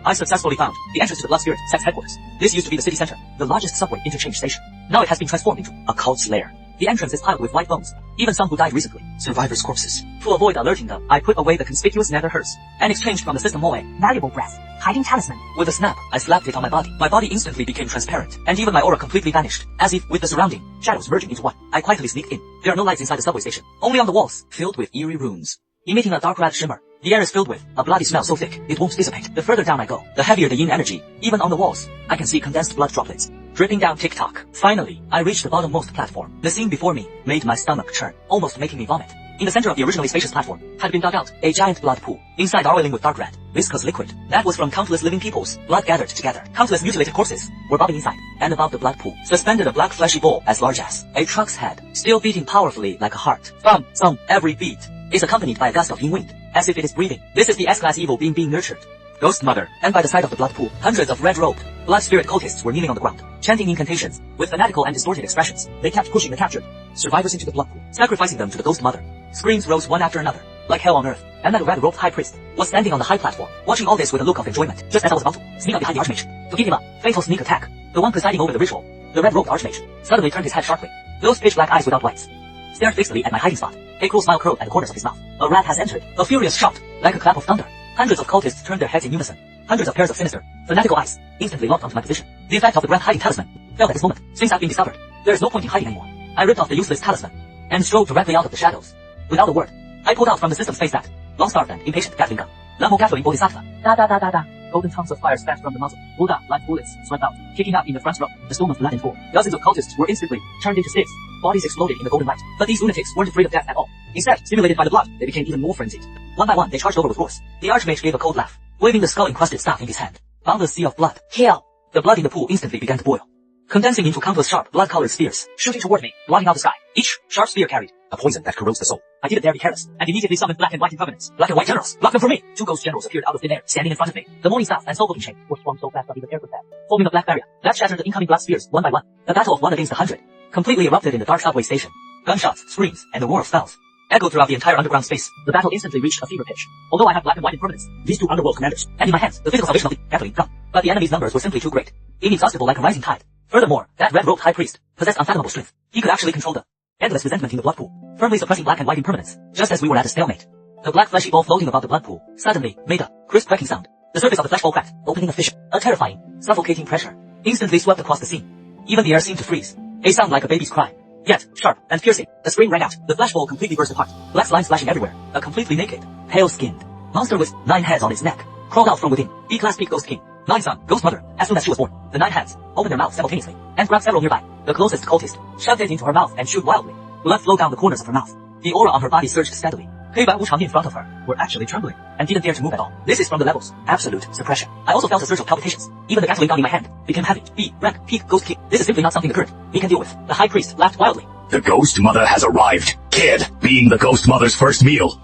Speaker 1: I successfully found the entrance to the Blood Spirit sect's headquarters. This used to be the city center, the largest subway interchange station. Now it has been transformed into a cult's lair. The entrance is piled with white bones, even some who died recently, survivors' corpses. To avoid alerting them, I put away the conspicuous nether hearse and exchanged from the system mole
Speaker 6: Valuable breath. Hiding talisman.
Speaker 1: With a snap, I slapped it on my body. My body instantly became transparent, and even my aura completely vanished, as if with the surrounding shadows merging into one. I quietly sneaked in. There are no lights inside the subway station, only on the walls, filled with eerie runes, emitting a dark red shimmer. The air is filled with a bloody smell so thick, it won't dissipate. The further down I go, the heavier the yin energy. Even on the walls, I can see condensed blood droplets dripping down tick-tock. Finally, I reached the bottommost platform. The scene before me made my stomach churn, almost making me vomit. In the center of the originally spacious platform had been dug out a giant blood pool, inside oiling with dark red, viscous liquid. That was from countless living people's blood gathered together. Countless mutilated corpses were bobbing inside, and above the blood pool, suspended a black fleshy ball as large as a truck's head, still beating powerfully like a heart. Thump, every beat is accompanied by a gust of yin wind, as if it is breathing. This is the S-class evil being nurtured. Ghost Mother. And by the side of the blood pool, hundreds of red-robed, blood spirit cultists were kneeling on the ground, chanting incantations, with fanatical and distorted expressions. They kept pushing the captured survivors into the blood pool, sacrificing them to the Ghost Mother. Screams rose one after another, like hell on earth, and that red-robed high priest was standing on the high platform, watching all this with a look of enjoyment, just as I was about to sneak up behind the Archmage, to give him a fatal sneak attack. The one presiding over the ritual, the red-robed Archmage, suddenly turned his head sharply. Those pitch-black eyes without lights stared fixedly at my hiding spot. A cruel smile curled at the corners of his mouth. A rat has entered. A furious shout, like a clap of thunder. Hundreds of cultists turned their heads in unison. Hundreds of pairs of sinister, fanatical eyes instantly locked onto my position. The effect of the grand hiding talisman felt at this moment. Since I've been discovered, there is no point in hiding anymore. I ripped off the useless talisman and strode directly out of the shadows. Without a word, I pulled out from the system space that long-starved and impatient Gatling gun. Namo Gatling Bodhisattva. Da. Golden tongues of fire spat from the muzzle. Buddha, like bullets, swept out, kicking out in the front row. The storm of blood and gore. Dozens of cultists were instantly turned into sticks. Bodies exploded in the golden light. But these lunatics weren't afraid of death at all. Instead, stimulated by the blood, they became even more frenzied. One by one, they charged over with roars. The Archmage gave a cold laugh, waving the skull-encrusted staff in his hand. Boundless sea of blood. Kill! The blood in the pool instantly began to boil, condensing into countless sharp, blood-colored spears, shooting toward me, blotting out the sky. Each sharp spear carried a poison that corrodes the soul. I didn't dare be careless, and immediately summoned black and white impermanents. Black and white generals, block them for me! 2 ghost generals appeared out of thin air, standing in front of me. The morning staff and soul-looking chain were swung so fast that even air could pass, forming a black barrier that shattered the incoming black spears one by one. The battle of 1 against 100 completely erupted in the dark subway station. Gunshots, screams, and the roar of spells echoed throughout the entire underground space. The battle instantly reached a fever pitch. Although I had black and white impermanents, these 2 underworld commanders, and in my hands, the physical salvation of the Gatling gun. But the enemy's numbers were simply too great, inexhaustible like a rising tide. Furthermore, that red-robed high priest possessed unfathomable strength. He could actually control the endless resentment in the blood pool, firmly suppressing black and white impermanence, just as we were at a stalemate. The black fleshy ball floating above the blood pool suddenly made a crisp cracking sound. The surface of the flesh ball cracked, opening a fissure. A terrifying, suffocating pressure instantly swept across the scene. Even the air seemed to freeze. A sound like a baby's cry, yet sharp and piercing. A scream rang out. The flesh ball completely burst apart. Black slime splashing everywhere. A completely naked, pale-skinned monster with 9 heads on its neck crawled out from within. E-class peak Ghost King. 9 son, Ghost Mother. As soon as she was born, the 9 hands opened their mouths simultaneously and grabbed several nearby. The closest cultist shoved it into her mouth and chewed wildly. Blood flowed down the corners of her mouth. The aura on her body surged steadily. Heiban Wuchang in front of her were actually trembling and didn't dare to move at all. This is from the levels. Absolute suppression. I also felt a surge of palpitations. Even the Gatling gun in my hand became heavy. B, rank, peak, Ghost King. This is simply not something the current we can deal with. The high priest laughed wildly.
Speaker 7: The Ghost Mother has arrived. Kid, being the Ghost Mother's first meal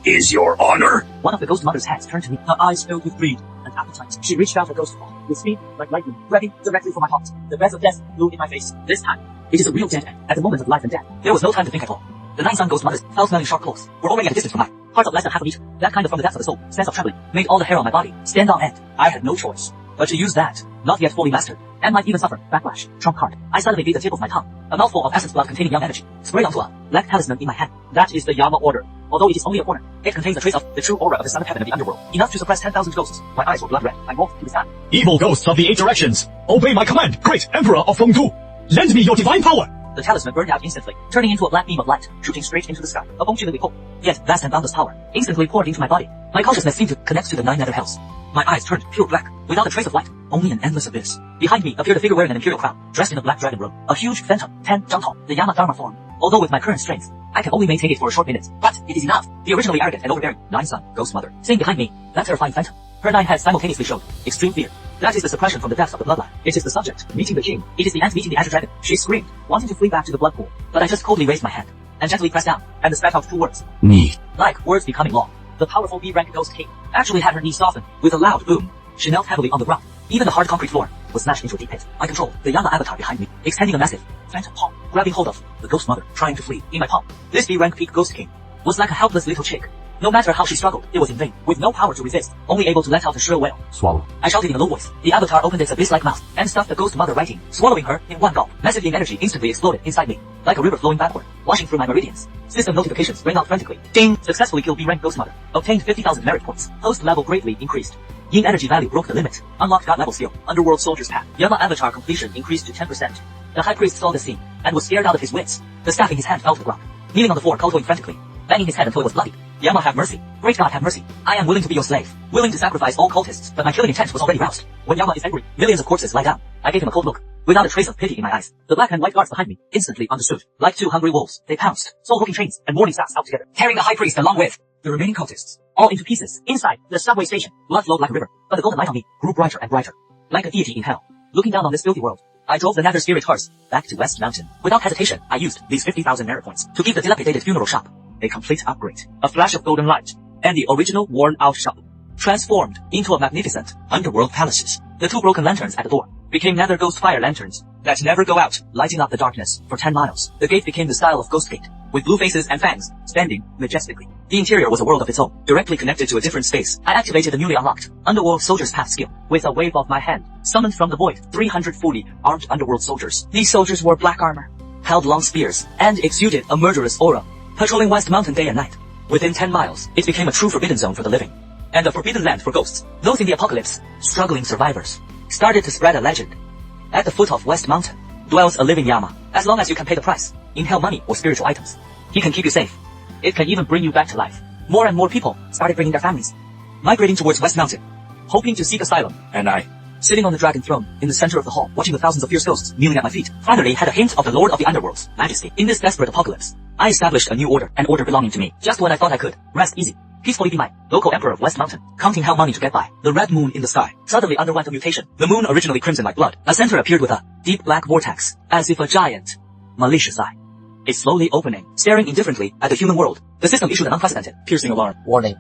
Speaker 7: is your honor.
Speaker 1: One of the Ghost Mother's hands turned to me, her eyes filled with greed and appetite. She reached out her ghost claw, with speed like lightning, grabbing directly for my heart. The breath of death blew in my face. This time, it is a real dead end. At the moment of life and death, there was no time to think at all. The 9 sun Ghost Mothers, foul-smelling sharp claws, were already at a distance from mine. Heart of less than half a meter. That kind of from the depths of the soul, sense of trembling, made all the hair on my body stand on end. I had no choice but to use that, not yet fully mastered, and might even suffer backlash. Trump card. I suddenly beat the tip of my tongue. A mouthful of essence blood containing young energy sprayed onto a black talisman in my hand. That is the Yama order. Although it is only a corner, it contains a trace of the true aura of the son of heaven of the underworld, enough to suppress 10,000 ghosts. My eyes were blood red. I walked to the sky.
Speaker 7: Evil ghosts of the 8 directions, obey my command, great Emperor of Fengdu. Lend me your divine power.
Speaker 1: The talisman burned out instantly, turning into a black beam of light, shooting straight into the sky. A punctually pull, yet vast and boundless power, instantly poured into my body. My consciousness seemed to connect to the 9 nether hells. My eyes turned pure black, without a trace of light, only an endless abyss. Behind me appeared a figure wearing an imperial crown, dressed in a black dragon robe. A huge phantom, 10 zhang tall, the Yama Dharma form. Although with my current strength, I can only maintain it for a short minute. But it is enough. The originally arrogant and overbearing 9 sun, Ghost Mother, sitting behind me, that terrifying phantom. Her 9 heads simultaneously showed extreme fear. That is the suppression from the depths of the bloodline. It is the subject meeting the king. It is the ant meeting the azure dragon. She screamed, wanting to flee back to the blood pool. But I just coldly raised my hand and gently pressed down, and spat out 2 words.
Speaker 7: Knee.
Speaker 1: Like words becoming law. The powerful B-rank Ghost King actually had her knee soften with a loud boom. She knelt heavily on the ground. Even the hard concrete floor was smashed into a deep pit. I controlled the Yama avatar behind me, extending a massive phantom palm, grabbing hold of the Ghost Mother, trying to flee in my palm. This B-rank peak Ghost King was like a helpless little chick. No matter how she struggled, it was in vain. With no power to resist, only able to let out a shrill wail.
Speaker 7: Swallow.
Speaker 1: I shouted in a low voice. The avatar opened its abyss-like mouth and stuffed the Ghost Mother right in, swallowing her in one gulp. Massive yin energy instantly exploded inside me, like a river flowing backward, washing through my meridians. System notifications rang out frantically. Ding! Successfully killed B-rank Ghost Mother. Obtained 50,000 merit points. Host level greatly increased. Yin energy value broke the limit. Unlocked God level skill. Underworld Soldier's Path. Yama avatar completion increased to 10%. The high priest saw the scene and was scared out of his wits. The staff in his hand fell to the ground, kneeling on the floor, kowtowing frantically, banging his head until it was bloody. Yama, have mercy. Great God, have mercy. I am willing to be your slave, willing to sacrifice all cultists, but my killing intent was already roused. When Yama is angry, millions of corpses lie down. I gave him a cold look, without a trace of pity in my eyes. The black and white guards behind me instantly understood. Like two hungry wolves, they pounced, soul-hooking chains and warning staffs out together, tearing the high priest along with the remaining cultists, all into pieces. Inside the subway station, blood flowed like a river, but the golden light on me grew brighter and brighter, like a deity in hell. Looking down on this filthy world, I drove the Nether Spirit hearse back to West Mountain. Without hesitation, I used these 50,000 merit points to give the dilapidated funeral shop a complete upgrade. A flash of golden light, and the original worn-out shop transformed into a magnificent underworld palaces. The two broken lanterns at the door became nether ghost fire lanterns that never go out, lighting up the darkness for 10 miles. The gate became the style of Ghost Gate, with blue faces and fangs standing majestically. The interior was a world of its own, directly connected to a different space. I activated the newly unlocked Underworld Soldier's Path skill. With a wave of my hand, summoned from the void 300 fully armed underworld soldiers. These soldiers wore black armor, held long spears, and exuded a murderous aura, patrolling West Mountain day and night. Within 10 miles, it became a true forbidden zone for the living, and a forbidden land for ghosts. Those in the apocalypse, struggling survivors, started to spread a legend. At the foot of West Mountain dwells a living Yama. As long as you can pay the price in hell money or spiritual items, he can keep you safe. It can even bring you back to life. More and more people started bringing their families, migrating towards West Mountain, hoping to seek asylum. And I, sitting on the dragon throne in the center of the hall, watching the thousands of fierce ghosts kneeling at my feet, finally had a hint of the Lord of the Underworld's majesty. In this desperate apocalypse, I established a new order, an order belonging to me. Just when I thought I could rest easy, peacefully be my local emperor of West Mountain, counting hell money to get by, the red moon in the sky suddenly underwent a mutation. The moon, originally crimson like blood, a center appeared with a deep black vortex, as if a giant, malicious eye is slowly opening, staring indifferently at the human world. The system issued an unprecedented, piercing alarm.
Speaker 8: Warning.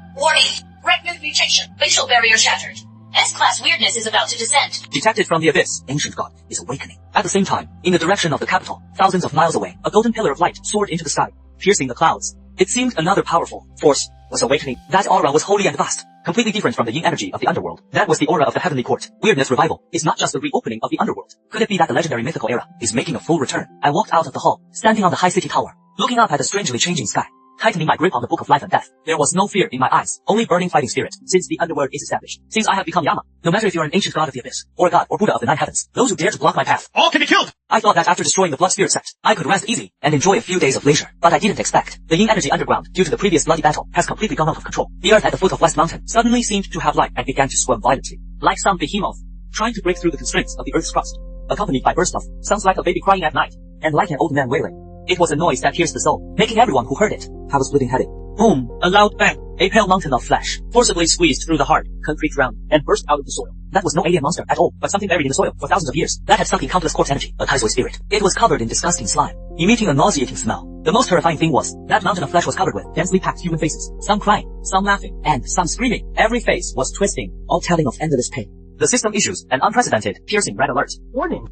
Speaker 8: Retinal mutation. Facial barrier shattered. S-class weirdness is about to descend.
Speaker 1: Detected from the abyss, ancient god is awakening. At the same time, in the direction of the capital, thousands of miles away, a golden pillar of light soared into the sky, piercing the clouds. It seemed another powerful force was awakening. That aura was holy and vast, completely different from the yin energy of the underworld. That was the aura of the heavenly court. Weirdness revival is not just the reopening of the underworld. Could it be that the legendary mythical era is making a full return? I walked out of the hall, standing on the high city tower, looking up at the strangely changing sky, tightening my grip on the book of life and death. There was no fear in my eyes, only burning fighting spirit, since the underworld is established. Since I have become Yama, no matter if you're an ancient god of the abyss, or a god or Buddha of the nine heavens, those who dare to block my path,
Speaker 7: All can be killed!
Speaker 1: I thought that after destroying the blood spirit sect, I could rest easy and enjoy a few days of leisure. But I didn't expect. The yin energy underground, due to the previous bloody battle, has completely gone out of control. The earth at the foot of West Mountain suddenly seemed to have life and began to swim violently, like some behemoth trying to break through the constraints of the earth's crust, accompanied by bursts of sounds like a baby crying at night, and like an old man wailing. It was a noise that pierced the soul, making everyone who heard it have a splitting headache. Boom! A loud bang! A pale mountain of flesh forcibly squeezed through the hard, concrete ground and burst out of the soil. That was no alien monster at all, but something buried in the soil for thousands of years that had stuck in countless quartz energy, a Taizoi spirit. It was covered in disgusting slime, emitting a nauseating smell. The most terrifying thing was, that mountain of flesh was covered with densely packed human faces, some crying, some laughing, and some screaming. Every face was twisting, all telling of endless pain. The system issues an unprecedented, piercing red alert.
Speaker 5: Warning,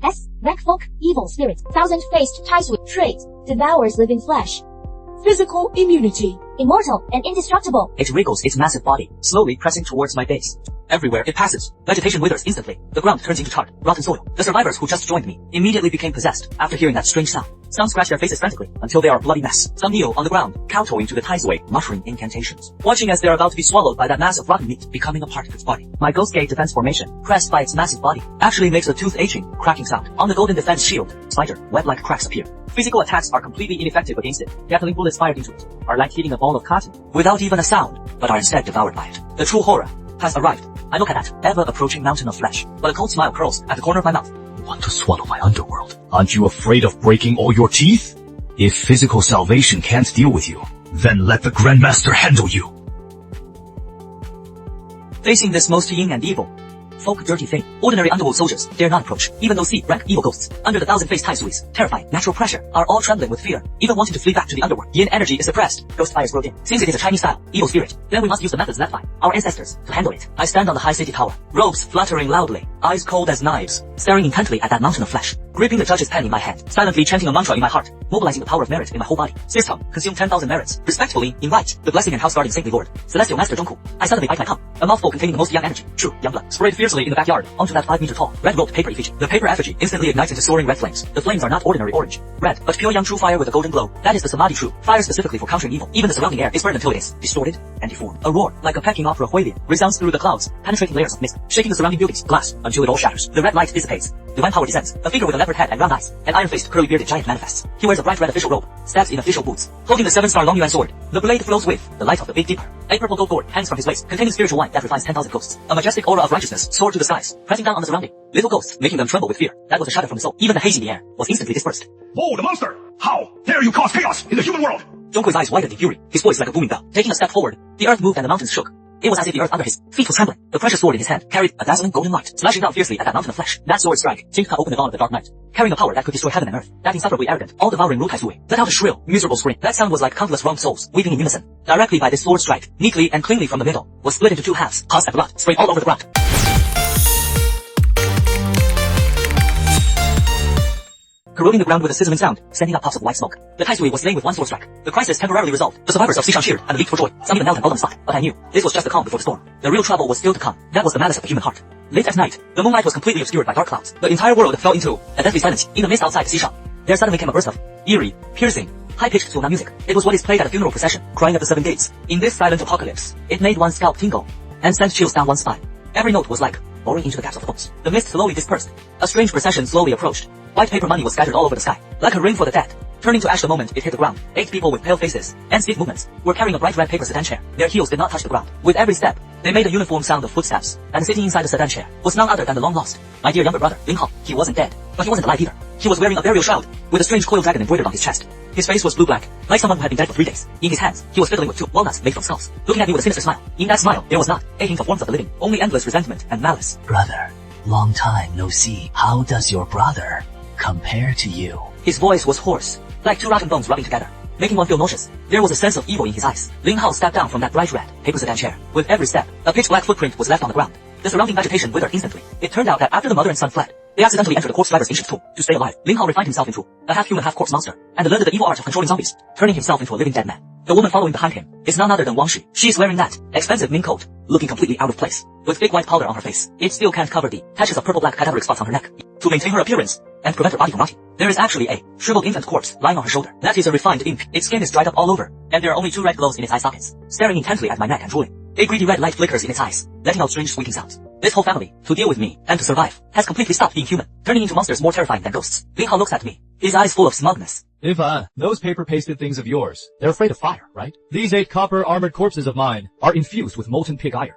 Speaker 5: S. Rank folk, evil spirit, thousand-faced Taizoi trait, devours living flesh. Physical immunity. Immortal and indestructible.
Speaker 1: It wriggles its massive body, slowly pressing towards my base. Everywhere it passes, vegetation withers instantly. The ground turns into charred, rotten soil. The survivors who just joined me immediately became possessed after hearing that strange sound. Some scratch their faces frantically until they are a bloody mess. Some kneel on the ground, kowtowing to the Taizoi, muttering incantations, watching as they're about to be swallowed by that mass of rotten meat, becoming a part of its body. My Ghost Gate defense formation, pressed by its massive body, actually makes a tooth-aching, cracking sound. On the golden defense shield, spider, web-like cracks appear. Physical attacks are completely ineffective against it. Gatling bullets fired into it are like hitting a ball of cotton, without even a sound, but are instead devoured by it. The true horror has arrived. I look at that ever-approaching mountain of flesh, but a cold smile curls at the corner of my mouth.
Speaker 2: Want to swallow my underworld? Aren't you afraid of breaking all your teeth? If physical salvation can't deal with you, then let the Grandmaster handle you.
Speaker 1: Facing this most yin and evil, folk dirty thing, ordinary underworld soldiers dare not approach, even those C-rank evil ghosts, under the thousand-faced Taizui's terrifying natural pressure, are all trembling with fear, even wanting to flee back to the underworld. Yin energy is suppressed, ghost fires broke in. Since it is a Chinese-style, evil spirit, then we must use the methods left by our ancestors to handle it. I stand on the high city tower, robes fluttering loudly, eyes cold as knives, staring intently at that mountain of flesh, gripping the judge's pen in my hand, silently chanting a mantra in my heart, mobilizing the power of merit in my whole body. System, consume 10,000 merits. Respectfully, invite the blessing and house-guarding saintly lord, Celestial Master Zhongku. I suddenly bite my tongue, a mouthful containing the most young energy, true, young blood, sprayed fiercely in the backyard, onto that 5-meter-tall, red-roped paper effigy. The paper effigy instantly ignites into soaring red flames. The flames are not ordinary orange, red, but pure young true fire with a golden glow. That is the Samadhi true, fire specifically for countering evil. Even the surrounding air is burned until it is distorted and deformed. A roar, like a pecking opera wailing, resounds through the clouds, penetrating layers of mist, shaking the surrounding buildings, glass, until it all shatters. The red light dissipates. divine power descends. A figure with a leopard head and round eyes, an iron-faced, curly-bearded giant manifests. He wears a bright red official robe, stabs in official boots, holding the 7-star long yuan sword. The blade flows with the light of the Big Dipper. A purple gold gourd hangs from his waist, containing spiritual wine that refines 10,000 ghosts. A majestic aura of righteousness soared to the skies, pressing down on the surrounding little ghosts, making them tremble with fear. That was a shudder from the soul. Even the haze in the air was instantly dispersed.
Speaker 7: Whoa, the monster! How dare you cause chaos in the human world?
Speaker 1: Zhongkui's eyes widened in fury, his voice like a booming bell. Taking a step forward, the earth moved and the mountains shook. It was as if the earth under his feet was trembling. The precious sword in his hand carried a dazzling golden light, slashing down fiercely at that mountain of flesh. That sword strike seemed to cut open the dawn of the dark night, carrying a power that could destroy heaven and earth. That insufferably arrogant, all-devouring Ru Kaisui let out a shrill, miserable scream. That sound was like countless wronged souls weeping in unison. Directly by this sword strike, neatly and cleanly from the middle, was split into 2 halves, caused and blood sprayed all over the ground. Corroding the ground with a sizzling sound, sending up puffs of white smoke. The Kaisui was slain with 1 sword strike. The crisis temporarily resolved. The survivors of Xishan cheered and leaped for joy. Some even knelt and held on the spot. But I knew, this was just the calm before the storm. The real trouble was still to come. That was the malice of the human heart. Late at night, the moonlight was completely obscured by dark clouds. The entire world fell into a deathly silence. In the mist outside Xishan, there suddenly came a burst of eerie, piercing, high-pitched suona music. It was what is played at a funeral procession, crying at the 7 gates. In this silent apocalypse, it made one's scalp tingle and sent chills down one's spine. Every note was like boring into the gaps of the bones. The mist slowly dispersed. A strange procession slowly approached. White paper money was scattered all over the sky, like a rain for the dead. Turning to ash the moment it hit the ground, 8 people with pale faces and stiff movements were carrying a bright red paper sedan chair. Their heels did not touch the ground. With every step, they made a uniform sound of footsteps, and sitting inside the sedan chair was none other than the long-lost, my dear younger brother, Ling Hao. He wasn't dead, but he wasn't alive either. He was wearing a burial shroud, with a strange coiled dragon embroidered on his chest. His face was blue-black, like someone who had been dead for 3 days. In his hands, he was fiddling with 2 walnuts made from skulls, looking at me with a sinister smile. In that smile, there was not a hint of warmth of the living, only endless resentment and malice.
Speaker 9: Brother, long time no see. How does your brother compare to you?
Speaker 1: His voice was hoarse, like 2 rotten bones rubbing together, making one feel nauseous. There was a sense of evil in his eyes. Ling Hao stepped down from that bright red paper sedan chair. With every step, a pitch-black footprint was left on the ground. The surrounding vegetation withered instantly. It turned out that after the mother and son fled, they accidentally entered the corpse driver's ancient tomb to stay alive. Ling Hao refined himself into a half-human, half-corpse monster, and learned the evil art of controlling zombies, turning himself into a living dead man. The woman following behind him is none other than Wang Shi. She is wearing that expensive mink coat, looking completely out of place, with thick white powder on her face. It still can't cover the patches of purple-black cadaveric spots on her neck. To maintain her appearance and prevent her body from rotting, there is actually a shriveled infant corpse lying on her shoulder. That is a refined imp. Its skin is dried up all over, and there are only 2 red glows in its eye sockets, staring intently at my neck and drooling. A greedy red light flickers in its eyes, letting out strange squeaking sounds. This whole family, to deal with me and to survive, has completely stopped being human, turning into monsters more terrifying than ghosts. Ling Hao looks at me, his eyes full of smugness.
Speaker 2: Ivan, those paper-pasted things of yours, they're afraid of fire, right? These 8 copper-armored corpses of mine are infused with molten pig iron.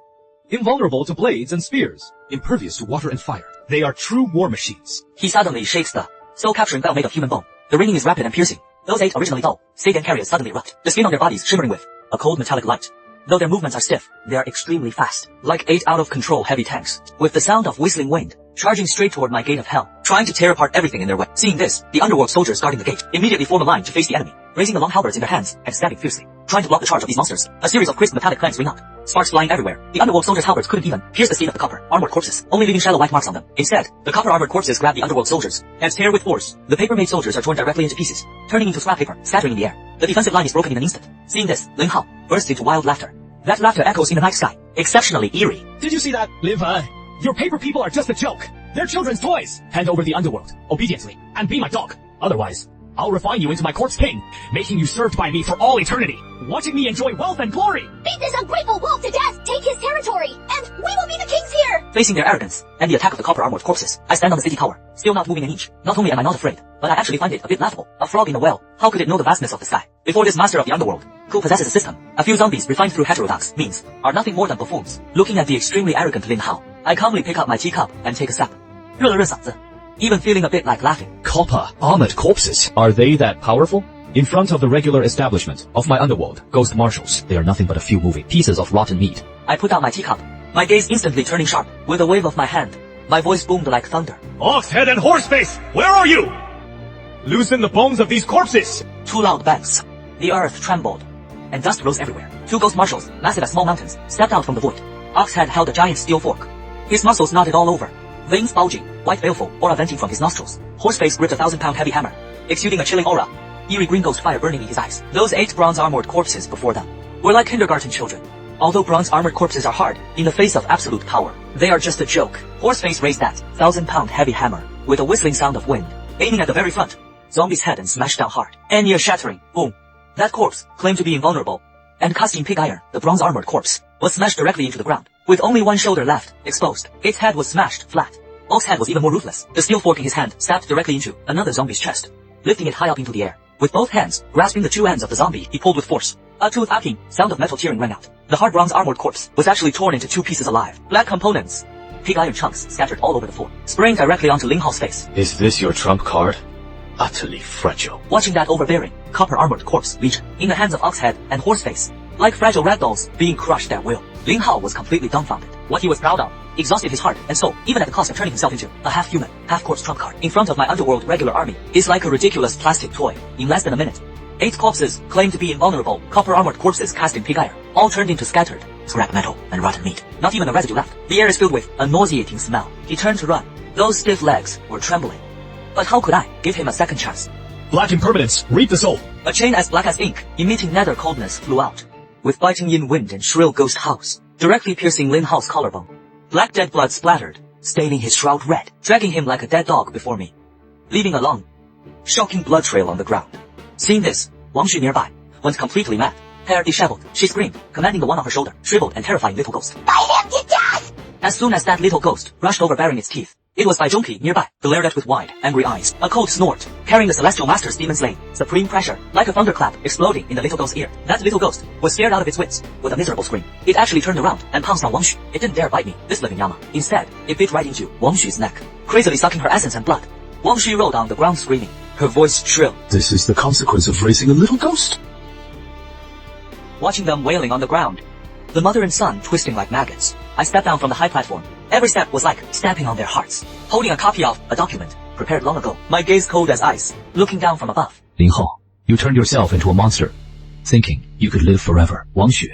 Speaker 2: Invulnerable to blades and spears. Impervious to water and fire. They are true war machines.
Speaker 1: He suddenly shakes the soul-capturing bell made of human bone. The ringing is rapid and piercing. Those 8 originally dull, Satan carriers suddenly erupt, the skin on their bodies shimmering with a cold metallic light. Though their movements are stiff, they are extremely fast, like 8 out-of-control heavy tanks, with the sound of whistling wind, charging straight toward my gate of hell, trying to tear apart everything in their way. Seeing this, the underworld soldiers guarding the gate immediately form a line to face the enemy, raising the long halberds in their hands and stabbing fiercely, trying to block the charge of these monsters. A series of crisp metallic clangs ring out, sparks flying everywhere. The underworld soldiers' halberds couldn't even pierce the skin of the copper-armored corpses, only leaving shallow white marks on them. Instead, the copper-armored corpses grab the underworld soldiers and tear with force. The paper-made soldiers are torn directly into pieces, turning into scrap paper, scattering in the air. The defensive line is broken in an instant. Seeing this, Ling Hao bursts into wild laughter. That laughter echoes in the night sky, exceptionally eerie.
Speaker 7: Did you see that, Livan? Your paper people are just a joke. They're children's toys. Hand over the underworld, obediently, and be my dog. Otherwise, I'll refine you into my corpse king, making you served by me for all eternity, watching me enjoy wealth and glory.
Speaker 5: Beat this ungrateful wolf to death, take his territory, and we will be the kings here!
Speaker 1: Facing their arrogance and the attack of the copper-armored corpses, I stand on the city tower, still not moving an inch. Not only am I not afraid, but I actually find it a bit laughable. A frog in a well, how could it know the vastness of the sky? Before this master of the underworld, who possesses a system, a few zombies refined through heterodox means, are nothing more than buffoons. Looking at the extremely arrogant Ling Hao, I calmly pick up my teacup and take a sip. 热了热嗓子, even feeling a bit like laughing.
Speaker 2: Copper-armored corpses? Are they that powerful? In front of the regular establishment of my underworld, ghost marshals, they are nothing but a few moving pieces of rotten meat.
Speaker 1: I put out my teacup, my gaze instantly turning sharp. With a wave of my hand, my voice boomed like thunder.
Speaker 7: Oxhead and Horseface, where are you? Loosen the bones of these corpses!
Speaker 1: 2 loud bangs. The earth trembled, and dust rose everywhere. 2 ghost marshals, massive as small mountains, stepped out from the void. Oxhead held a giant steel fork. His muscles knotted all over, veins bulging, white baleful aura venting from his nostrils. Horseface gripped a 1,000-pound heavy hammer, exuding a chilling aura, eerie green ghost fire burning in his eyes. Those 8 bronze-armored corpses before them were like kindergarten children. Although bronze-armored corpses are hard in the face of absolute power, they are just a joke. Horseface raised that 1,000-pound heavy hammer with a whistling sound of wind, aiming at the very front zombie's head and smashed down hard. And near shattering, boom. That corpse, claimed to be invulnerable, and cast in pig iron, the bronze-armored corpse, was smashed directly into the ground, with only one shoulder left, exposed. Its head was smashed flat, Oak's head was even more ruthless. The steel fork in his hand stabbed directly into another zombie's chest, lifting it high up into the air. With both hands grasping the two ends of the zombie, he pulled with force. A tooth-hacking sound of metal tearing rang out. The hard bronze armored corpse was actually torn into two pieces alive. Black components, pig iron chunks scattered all over the floor, spraying directly onto Ling Hao's face.
Speaker 2: Is this your trump card? Utterly fragile.
Speaker 1: Watching that overbearing, copper-armored corpse legion in the hands of Oxhead and Horseface, like fragile ragdolls being crushed at will, Ling Hao was completely dumbfounded. What he was proud of exhausted his heart and soul, even at the cost of turning himself into a half-human, half-corpse trump card. In front of my underworld regular army is like a ridiculous plastic toy. In less than a minute, 8 corpses claimed to be invulnerable, copper-armored corpses cast in pig iron, all turned into scattered scrap metal and rotten meat. Not even a residue left. The air is filled with a nauseating smell. He turned to run. Those stiff legs were trembling. But how could I give him a second chance?
Speaker 7: Black impermanence, read the soul.
Speaker 1: A chain as black as ink, emitting nether coldness, flew out, with biting yin wind and shrill ghost howls, directly piercing Lin Hao's collarbone. Black dead blood splattered, staining his shroud red, dragging him like a dead dog before me, leaving a long, shocking blood trail on the ground. Seeing this, Wang Xu nearby went completely mad. Hair disheveled, she screamed, commanding the one on her shoulder, shriveled and terrifying little ghost.
Speaker 6: Bite him to death!
Speaker 1: As soon as that little ghost rushed over baring its teeth, it was Bai Zhongqi nearby, glared at with wide, angry eyes, a cold snort, carrying the celestial master's demon slain, supreme pressure, like a thunderclap, exploding in the little ghost's ear. That little ghost was scared out of its wits, with a miserable scream. It actually turned around and pounced on Wang Xu. It didn't dare bite me, this living llama. Instead, it bit right into Wang Xu's neck, crazily sucking her essence and blood. Wang Xu rolled on the ground screaming, her voice shrill.
Speaker 2: This is the consequence of raising a little ghost.
Speaker 1: Watching them wailing on the ground, the mother and son twisting like maggots, I stepped down from the high platform. Every step was like stamping on their hearts. Holding a copy of a document prepared long ago, my gaze cold as ice, looking down from above.
Speaker 2: Ling Hao, you turned yourself into a monster, thinking you could live forever. Wang Xue,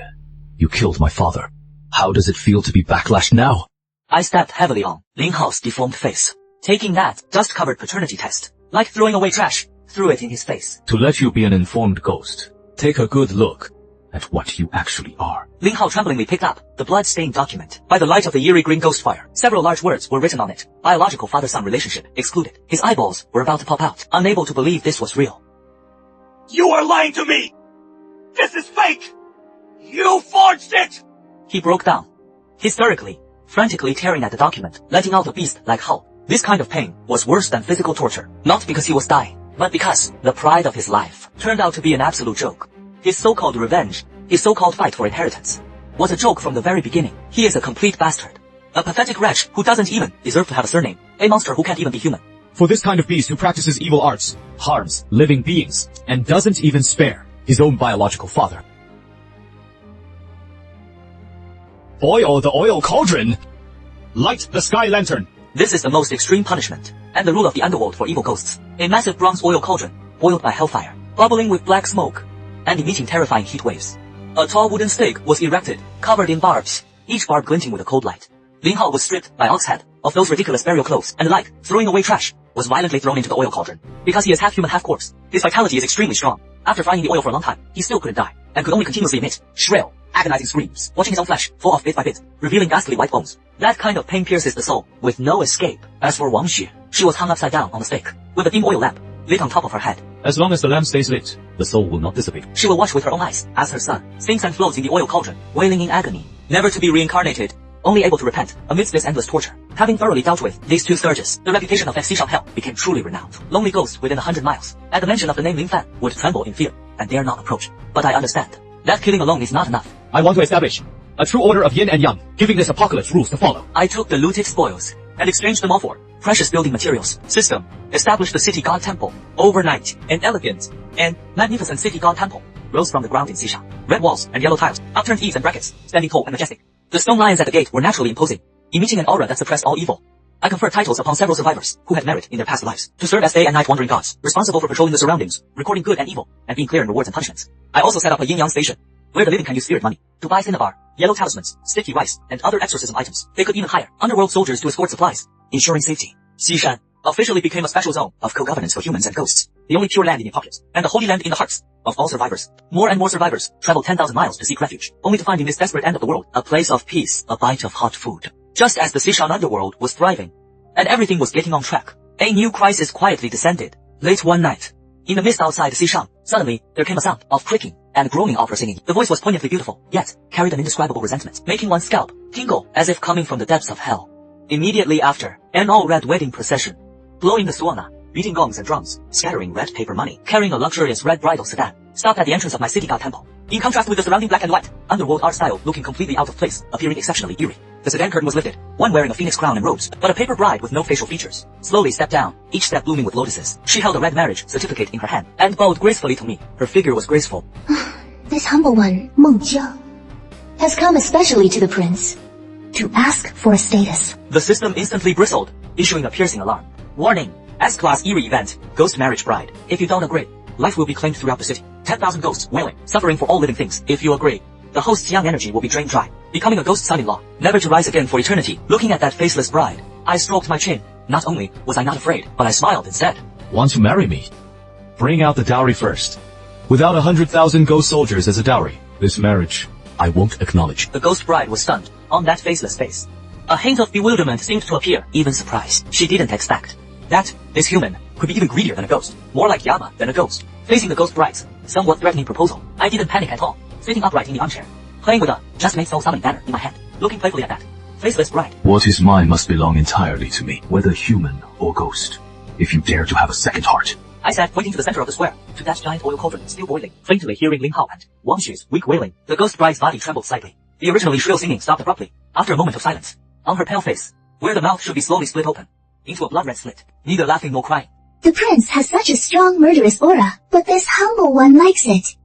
Speaker 2: you killed my father. How does it feel to be backlashed now?
Speaker 1: I stepped heavily on Ling Hao's deformed face, taking that dust-covered paternity test, like throwing away trash, threw it in his face.
Speaker 2: To let you be an informed ghost, take a good look at what you actually are.
Speaker 1: Ling Hao tremblingly picked up the blood-stained document. By the light of the eerie green ghost fire, several large words were written on it. Biological father-son relationship excluded. His eyeballs were about to pop out, unable to believe this was real.
Speaker 4: You are lying to me! This is fake! You forged it!
Speaker 1: He broke down, hysterically, frantically tearing at the document, letting out a beast like howl. This kind of pain was worse than physical torture, not because he was dying, but because the pride of his life turned out to be an absolute joke. His so-called revenge, his so-called fight for inheritance, was a joke from the very beginning. He is a complete bastard. A pathetic wretch who doesn't even deserve to have a surname. A monster who can't even be human.
Speaker 7: For this kind of beast who practices evil arts, harms living beings, and doesn't even spare his own biological father. Boil the oil cauldron! Light the sky lantern!
Speaker 1: This is the most extreme punishment, and the rule of the underworld for evil ghosts. A massive bronze oil cauldron, boiled by hellfire, bubbling with black smoke, and emitting terrifying heat waves. A tall wooden stake was erected, covered in barbs, each barb glinting with a cold light. Ling Hao was stripped by Oxhead of those ridiculous burial clothes, and like throwing away trash, was violently thrown into the oil cauldron. Because he is half human, half corpse, his vitality is extremely strong. After frying the oil for a long time, he still couldn't die, and could only continuously emit shrill, agonizing screams, watching his own flesh fall off bit by bit, revealing ghastly white bones. That kind of pain pierces the soul, with no escape. As for Wang Xue, she was hung upside down on the stake, with a dim oil lamp lit on top of her head.
Speaker 2: As long as the lamp stays lit, the soul will not dissipate.
Speaker 1: She will watch with her own eyes as her son sinks and floats in the oil cauldron, wailing in agony, never to be reincarnated, only able to repent amidst this endless torture. Having thoroughly dealt with these two scourges, the reputation of Xishang Hell became truly renowned. Lonely ghosts within 100 miles, at the mention of the name Ling Fan, would tremble in fear and dare not approach. But I understand that killing alone is not enough.
Speaker 7: I want to establish a true order of yin and yang, giving this apocalypse rules to follow.
Speaker 1: I took the looted spoils and exchanged them all for precious building materials. System. Established the city god temple. Overnight, an elegant and magnificent city god temple rose from the ground in Xishang. Red walls and yellow tiles, upturned eaves and brackets, standing tall and majestic. The stone lions at the gate were naturally imposing, emitting an aura that suppressed all evil. I conferred titles upon several survivors who had merit in their past lives to serve as day and night wandering gods, responsible for patrolling the surroundings, recording good and evil, and being clear in rewards and punishments. I also set up a yin-yang station, where the living can use spirit money to buy cinnabar, yellow talismans, sticky rice, and other exorcism items. They could even hire underworld soldiers to escort supplies, ensuring safety. Xishan officially became a special zone of co-governance for humans and ghosts, the only pure land in the apocalypse, and the holy land in the hearts of all survivors. More and more survivors traveled 10,000 miles to seek refuge, only to find in this desperate end of the world a place of peace, a bite of hot food. Just as the Xishan underworld was thriving, and everything was getting on track, a new crisis quietly descended. Late one night, in the mist outside Xishan, suddenly there came a sound of creaking and groaning opera singing. The voice was poignantly beautiful, yet carried an indescribable resentment, making one's scalp tingle as if coming from the depths of hell. Immediately after, an all-red wedding procession. Blowing the swana, beating gongs and drums, scattering red paper money, carrying a luxurious red bridal sedan, stopped at the entrance of my city god temple. In contrast with the surrounding black and white, underworld art style looking completely out of place, appearing exceptionally eerie. The sedan curtain was lifted, one wearing a phoenix crown and robes, but a paper bride with no facial features, slowly stepped down, each step blooming with lotuses. She held a red marriage certificate in her hand, and bowed gracefully to me. Her figure was graceful.
Speaker 10: This humble one, Meng Jiao, has come especially to the prince to ask for a status.
Speaker 1: The system instantly bristled, issuing a piercing alarm. Warning! S-Class eerie event, ghost marriage bride. If you don't agree, life will be claimed throughout the city. 10,000 ghosts wailing, suffering for all living things. If you agree, the host's young energy will be drained dry, becoming a ghost son-in-law, never to rise again for eternity. Looking at that faceless bride, I stroked my chin. Not only was I not afraid, but I smiled instead.
Speaker 2: Want to marry me? Bring out the dowry first. Without 100,000 ghost soldiers as a dowry, this marriage, I won't acknowledge.
Speaker 1: The ghost bride was stunned, on that faceless face. A hint of bewilderment seemed to appear, even surprise. She didn't expect that this human could be even greedier than a ghost, more like Yama than a ghost. Facing the ghost bride's somewhat threatening proposal, I didn't panic at all, sitting upright in the armchair, playing with a just-made soul summoning banner in my hand, looking playfully at that faceless bride.
Speaker 2: What is mine must belong entirely to me, whether human or ghost. If you dare to have a second heart.
Speaker 1: I sat pointing to the center of the square, to that giant oil cauldron still boiling, faintly hearing Ling Hao and Wang Xu's weak wailing. The ghost bride's body trembled slightly. The originally shrill singing stopped abruptly, after a moment of silence. On her pale face, where the mouth should be slowly split open, into a blood-red slit, neither laughing nor crying.
Speaker 10: The prince has such a strong murderous aura, but this humble one likes it.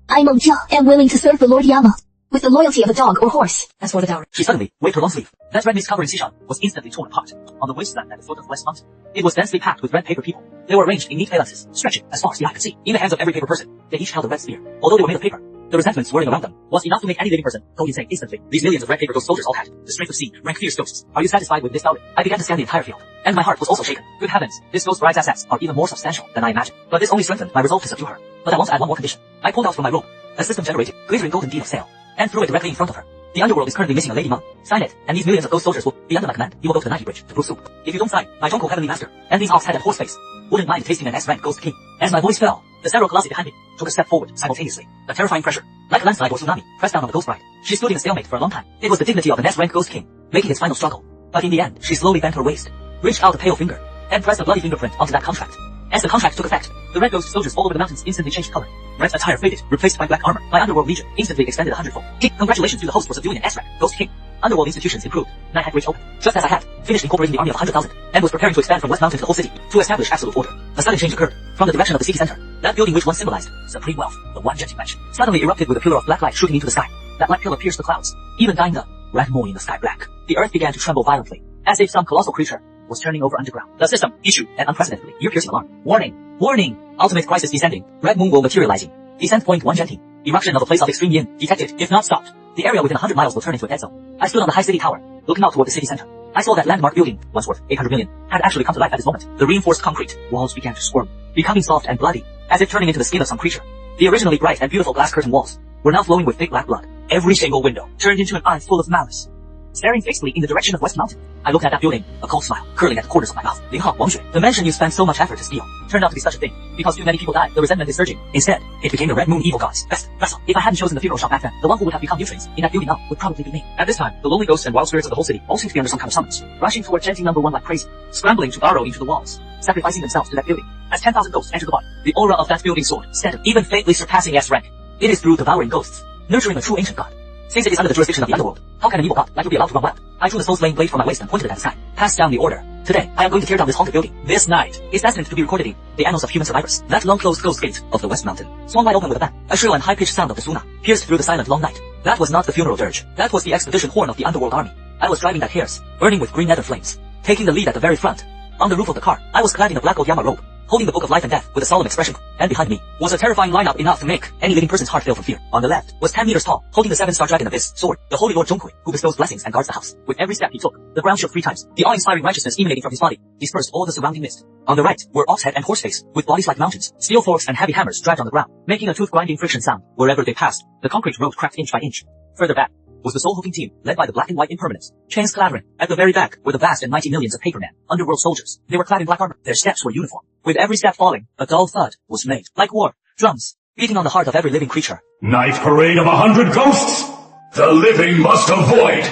Speaker 10: I, Meng Jiao, am willing to serve the Lord Yama, with the loyalty of a dog or horse.
Speaker 1: As for the dowry, she suddenly waved her long sleeve. That red mist covering Xishan was instantly torn apart. On the wasteland at the foot of West Mountain, it was densely packed with red paper people. They were arranged in neat phalanxes, stretching as far as the eye could see. In the hands of every paper person, they each held a red spear. Although they were made of paper, the resentment swirling around them was enough to make any living person go insane instantly. These millions of red paper ghost soldiers all had the strength of sea, rank fierce ghosts. Are you satisfied with this dowry? I began to scan the entire field, and my heart was also shaken. Good heavens, this ghost bride's assets are even more substantial than I imagined. But this only strengthened my resolve to subdue her. But I want to add one more condition. I pulled out from my robe a system-generated, glittering golden deed of sale, and threw it directly in front of her. The underworld is currently missing a lady monk. Sign it, and these millions of ghost soldiers will be under my command. You will go to the Nike Bridge to brew soup. If you don't sign, my Jonko Heavenly Master, and these ox-headed horse face, wouldn't mind tasting an S-rank ghost king. As my voice fell, the Sarah Colossi behind me took a step forward simultaneously. A terrifying pressure, like a landslide or tsunami, pressed down on the ghost bride. She stood in a stalemate for a long time. It was the dignity of an S-rank ghost king, making its final struggle. But in the end, she slowly bent her waist, reached out a pale finger, and pressed a bloody fingerprint onto that contract. As the contract took effect, the red ghost soldiers all over the mountains instantly changed color. Red attire faded, replaced by black armor. My underworld legion instantly expanded 100-fold. Congratulations to the host for subduing an S-rank ghost king. Underworld institutions improved. Night had Bridge opened, just as I had finished incorporating the army of 100,000, and was preparing to expand from West Mountain to the whole city, to establish absolute order. A sudden change occurred. From the direction of the city center, that building which once symbolized supreme wealth, the one Genting Mansion, suddenly erupted with a pillar of black light shooting into the sky. That light pillar pierced the clouds, even dyeing the red moon in the sky black. The earth began to tremble violently, as if some colossal creature was turning over underground. The system issued an unprecedentedly ear-piercing alarm. Warning! Warning! Ultimate crisis descending. Red moon will materializing. Descent point 1 Genting. Eruption of a place of extreme yin. Detected. If not stopped, the area within 100 miles will turn into a dead zone. I stood on the high city tower, looking out toward the city center. I saw that landmark building, once worth 800 million, had actually come to life at this moment. The reinforced concrete walls began to squirm, becoming soft and bloody, as if turning into the skin of some creature. The originally bright and beautiful glass curtain walls were now flowing with thick black blood. Every single window turned into an eye full of malice, staring fixedly in the direction of West Mountain. I looked at that building, a cold smile curling at the corners of my mouth. Ling Hao, Wang Xue, the mansion you spent so much effort to steal, turned out to be such a thing. Because too many people died, the resentment is surging. Instead, it became the Red Moon evil gods. Best vessel. If I hadn't chosen the funeral shop back then, the one who would have become nutrients in that building now would probably be me. At this time, the lonely ghosts and wild spirits of the whole city all seemed to be under some kind of summons, rushing toward Genting number 1 like crazy, scrambling to burrow into the walls, sacrificing themselves to that building. As 10,000 ghosts entered the body, the aura of that building soared, steady, even faintly surpassing S rank. It is through devouring ghosts, nurturing a true ancient god. Since it is under the jurisdiction of the underworld, how can an evil god like you be allowed to run wild? I drew the soul-slaying blade from my waist and pointed it at the sky. Passed down the order. Today, I am going to tear down this haunted building. This night is destined to be recorded in the annals of human survivors. That long-closed ghost gate of the West Mountain swung wide open with a bang. A shrill and high-pitched sound of the suna pierced through the silent long night. That was not the funeral dirge. That was the expedition horn of the underworld army. I was driving that hearse, burning with green nether flames, taking the lead at the very front. On the roof of the car, I was clad in a black gold Yama robe, holding the book of life and death with a solemn expression, and behind me was a terrifying lineup enough to make any living person's heart fail from fear. On the left was 10 meters tall, holding the 7-star dragon abyss sword, the holy lord Zhongkui, who bestows blessings and guards the house. With every step he took, the ground shook 3 times. The awe-inspiring righteousness emanating from his body dispersed all the surrounding mist. On the right were Oxhead and Horseface, with bodies like mountains, steel forks and heavy hammers dragged on the ground, making a tooth-grinding friction sound. Wherever they passed, the concrete road cracked inch by inch. Further back was the soul-hooking team, led by the black and white impermanents, chains clattering. At the very back were the vast and mighty millions of papermen, underworld soldiers. They were clad in black armor. Their steps were uniform. With every step falling, a dull thud was made. Like war, drums, beating on the heart of every living creature.
Speaker 11: Night parade of 100 ghosts! The living must avoid!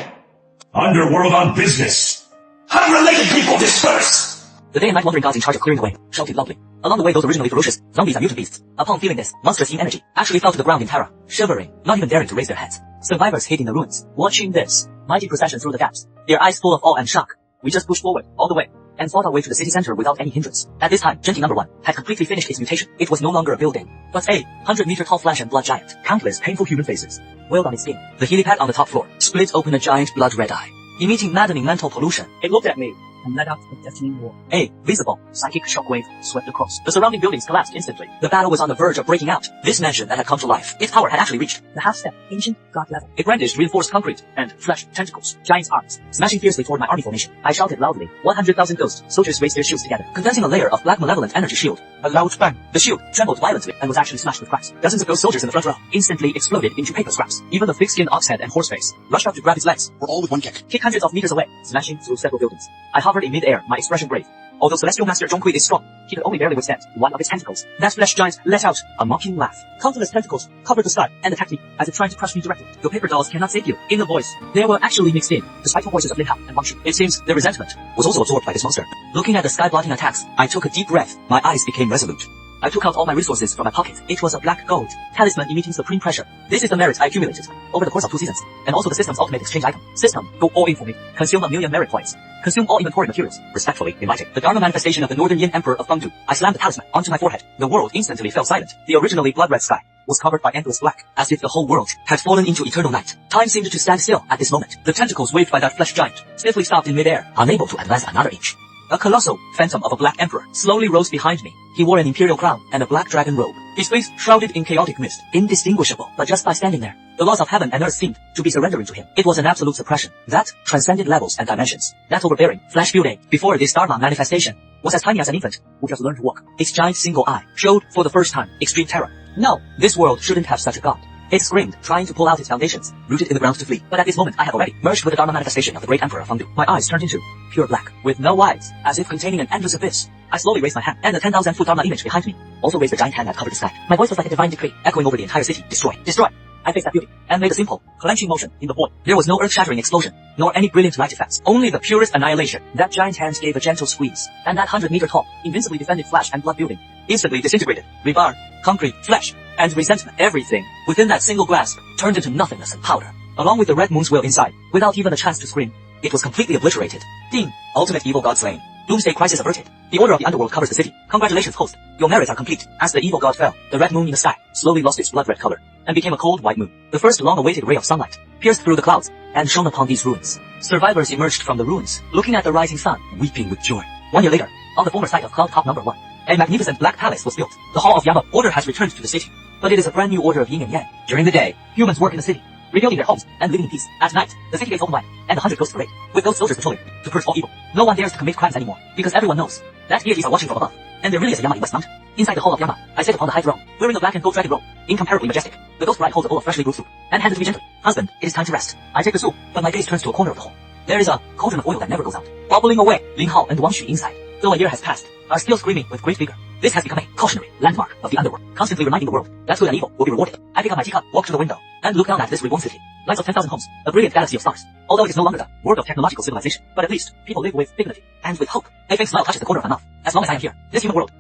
Speaker 11: Underworld on business! Unrelated people disperse!
Speaker 1: The day and night wandering gods in charge of clearing the way shouted loudly. Along the way, those originally ferocious zombies and mutant beasts, upon feeling this monstrous heat energy, actually fell to the ground in terror, shivering, not even daring to raise their heads. Survivors hid in the ruins, watching this mighty procession through the gaps, their eyes full of awe and shock. We just pushed forward all the way and fought our way to the city center without any hindrance. At this time, Genji number 1 had completely finished its mutation. It was no longer a building, but a 100-meter tall flesh and blood giant. Countless painful human faces wailed on its skin. The helipad on the top floor split open a giant blood-red eye, emitting maddening mental pollution. It looked at me and let out a deafening roar. A visible psychic shockwave swept across. The surrounding buildings collapsed instantly. The battle was on the verge of breaking out. This mansion that had come to life, its power had actually reached the half-step ancient god level. It brandished reinforced concrete and flesh tentacles, giant's arms, smashing fiercely toward my army formation. I shouted loudly. 100,000 ghost soldiers raised their shields together, condensing a layer of black malevolent energy shield. A loud bang. The shield trembled violently and was actually smashed with cracks. Dozens of ghost soldiers in the front row instantly exploded into paper scraps. Even the thick-skinned ox head and horse face rushed up to grab his legs.
Speaker 4: We're all with one kick.
Speaker 1: Kick hundreds of meters away, smashing through several buildings. I hovered in mid-air, my expression brave. Although Celestial Master Zhonghui is strong, he could only barely withstand one of its tentacles. That flesh giant let out a mocking laugh. Countless tentacles covered the sky and attacked me as if trying to crush me directly. The paper dolls cannot save you. In the voice, they were actually mixed in the spiteful voices of Lin Hao and Wang Shu. It seems their resentment was also absorbed by this monster. Looking at the sky-blotting attacks, I took a deep breath. My eyes became resolute. I took out all my resources from my pocket. It was a black gold talisman emitting supreme pressure. This is the merit I accumulated over the course of 2 seasons, and also the system's ultimate exchange item. System, go all in for me. Consume 1,000,000 merit points. Consume all inventory materials. Respectfully invited. The Dharma manifestation of the Northern Yin Emperor of Bangdu. I slammed the talisman onto my forehead. The world instantly fell silent. The originally blood-red sky was covered by endless black, as if the whole world had fallen into eternal night. Time seemed to stand still at this moment. The tentacles waved by that flesh giant stiffly stopped in midair, unable to advance another inch. A colossal phantom of a black emperor slowly rose behind me. He wore an imperial crown and a black dragon robe. His face shrouded in chaotic mist, indistinguishable, but just by standing there, the laws of heaven and earth seemed to be surrendering to him. It was an absolute suppression that transcended levels and dimensions. That overbearing flash building before this Dharma manifestation was as tiny as an infant who just learned to walk. Its giant single eye showed for the first time extreme terror. No, this world shouldn't have such a god. It screamed, trying to pull out its foundations, rooted in the ground to flee. But at this moment, I have already merged with the Dharma manifestation of the great emperor of Bangdu. My eyes turned into pure black, with no eyes, as if containing an endless abyss. I slowly raised my hand, and the 10,000-foot Dharma image behind me also raised the giant hand that covered the sky. My voice was like a divine decree, echoing over the entire city. Destroy! Destroy! I faced that beauty, and made a simple, clenching motion in the void. There was no earth-shattering explosion, nor any brilliant light effects. Only the purest annihilation. That giant hand gave a gentle squeeze, and that 100-meter tall, invincibly defended flash and blood building instantly disintegrated. Rebar, concrete, flesh, and resentment. Everything within that single grasp turned into nothingness and powder, along with the red moon's will inside. Without even a chance to scream, it was completely obliterated. Ding! Ultimate evil god slain. Doomsday crisis averted. The order of the underworld covers the city. Congratulations, host. Your merits are complete. As the evil god fell, the red moon in the sky slowly lost its blood-red color and became a cold white moon. The first long-awaited ray of sunlight pierced through the clouds and shone upon these ruins. Survivors emerged from the ruins, looking at the rising sun, weeping with joy. 1 year later, on the former site of Cloud Top number 1, a magnificent black palace was built. The Hall of Yama order has returned to the city, but it is a brand new order of yin and yang. During the day, humans work in the city, rebuilding their homes and living in peace. At night, the city gates open wide, and the 100 ghosts parade, with ghost soldiers patrolling to purge all evil. No one dares to commit crimes anymore, because everyone knows that deities are watching from above, and there really is a Yama in West Mountain. Inside the Hall of Yama, I sat upon the high throne, wearing a black and gold dragon robe, incomparably majestic. The ghost bride holds a bowl of freshly brewed soup, and hands it to me gently. Husband, it is time to rest. I take the soup, but my gaze turns to a corner of the hall. There is a cauldron of oil that never goes out, bubbling away. Lin Hao and Wang Shu inside, though a year has passed, are still screaming with great vigor. This has become a cautionary landmark of the underworld, constantly reminding the world that good and evil will be rewarded. I pick up my teacup, walk to the window, and look down at this reborn city. Lights of 10,000 homes, a brilliant galaxy of stars. Although it is no longer the world of technological civilization, but at least people live with dignity and with hope. A faint smile touches the corner of my mouth. As long as I am here, this human world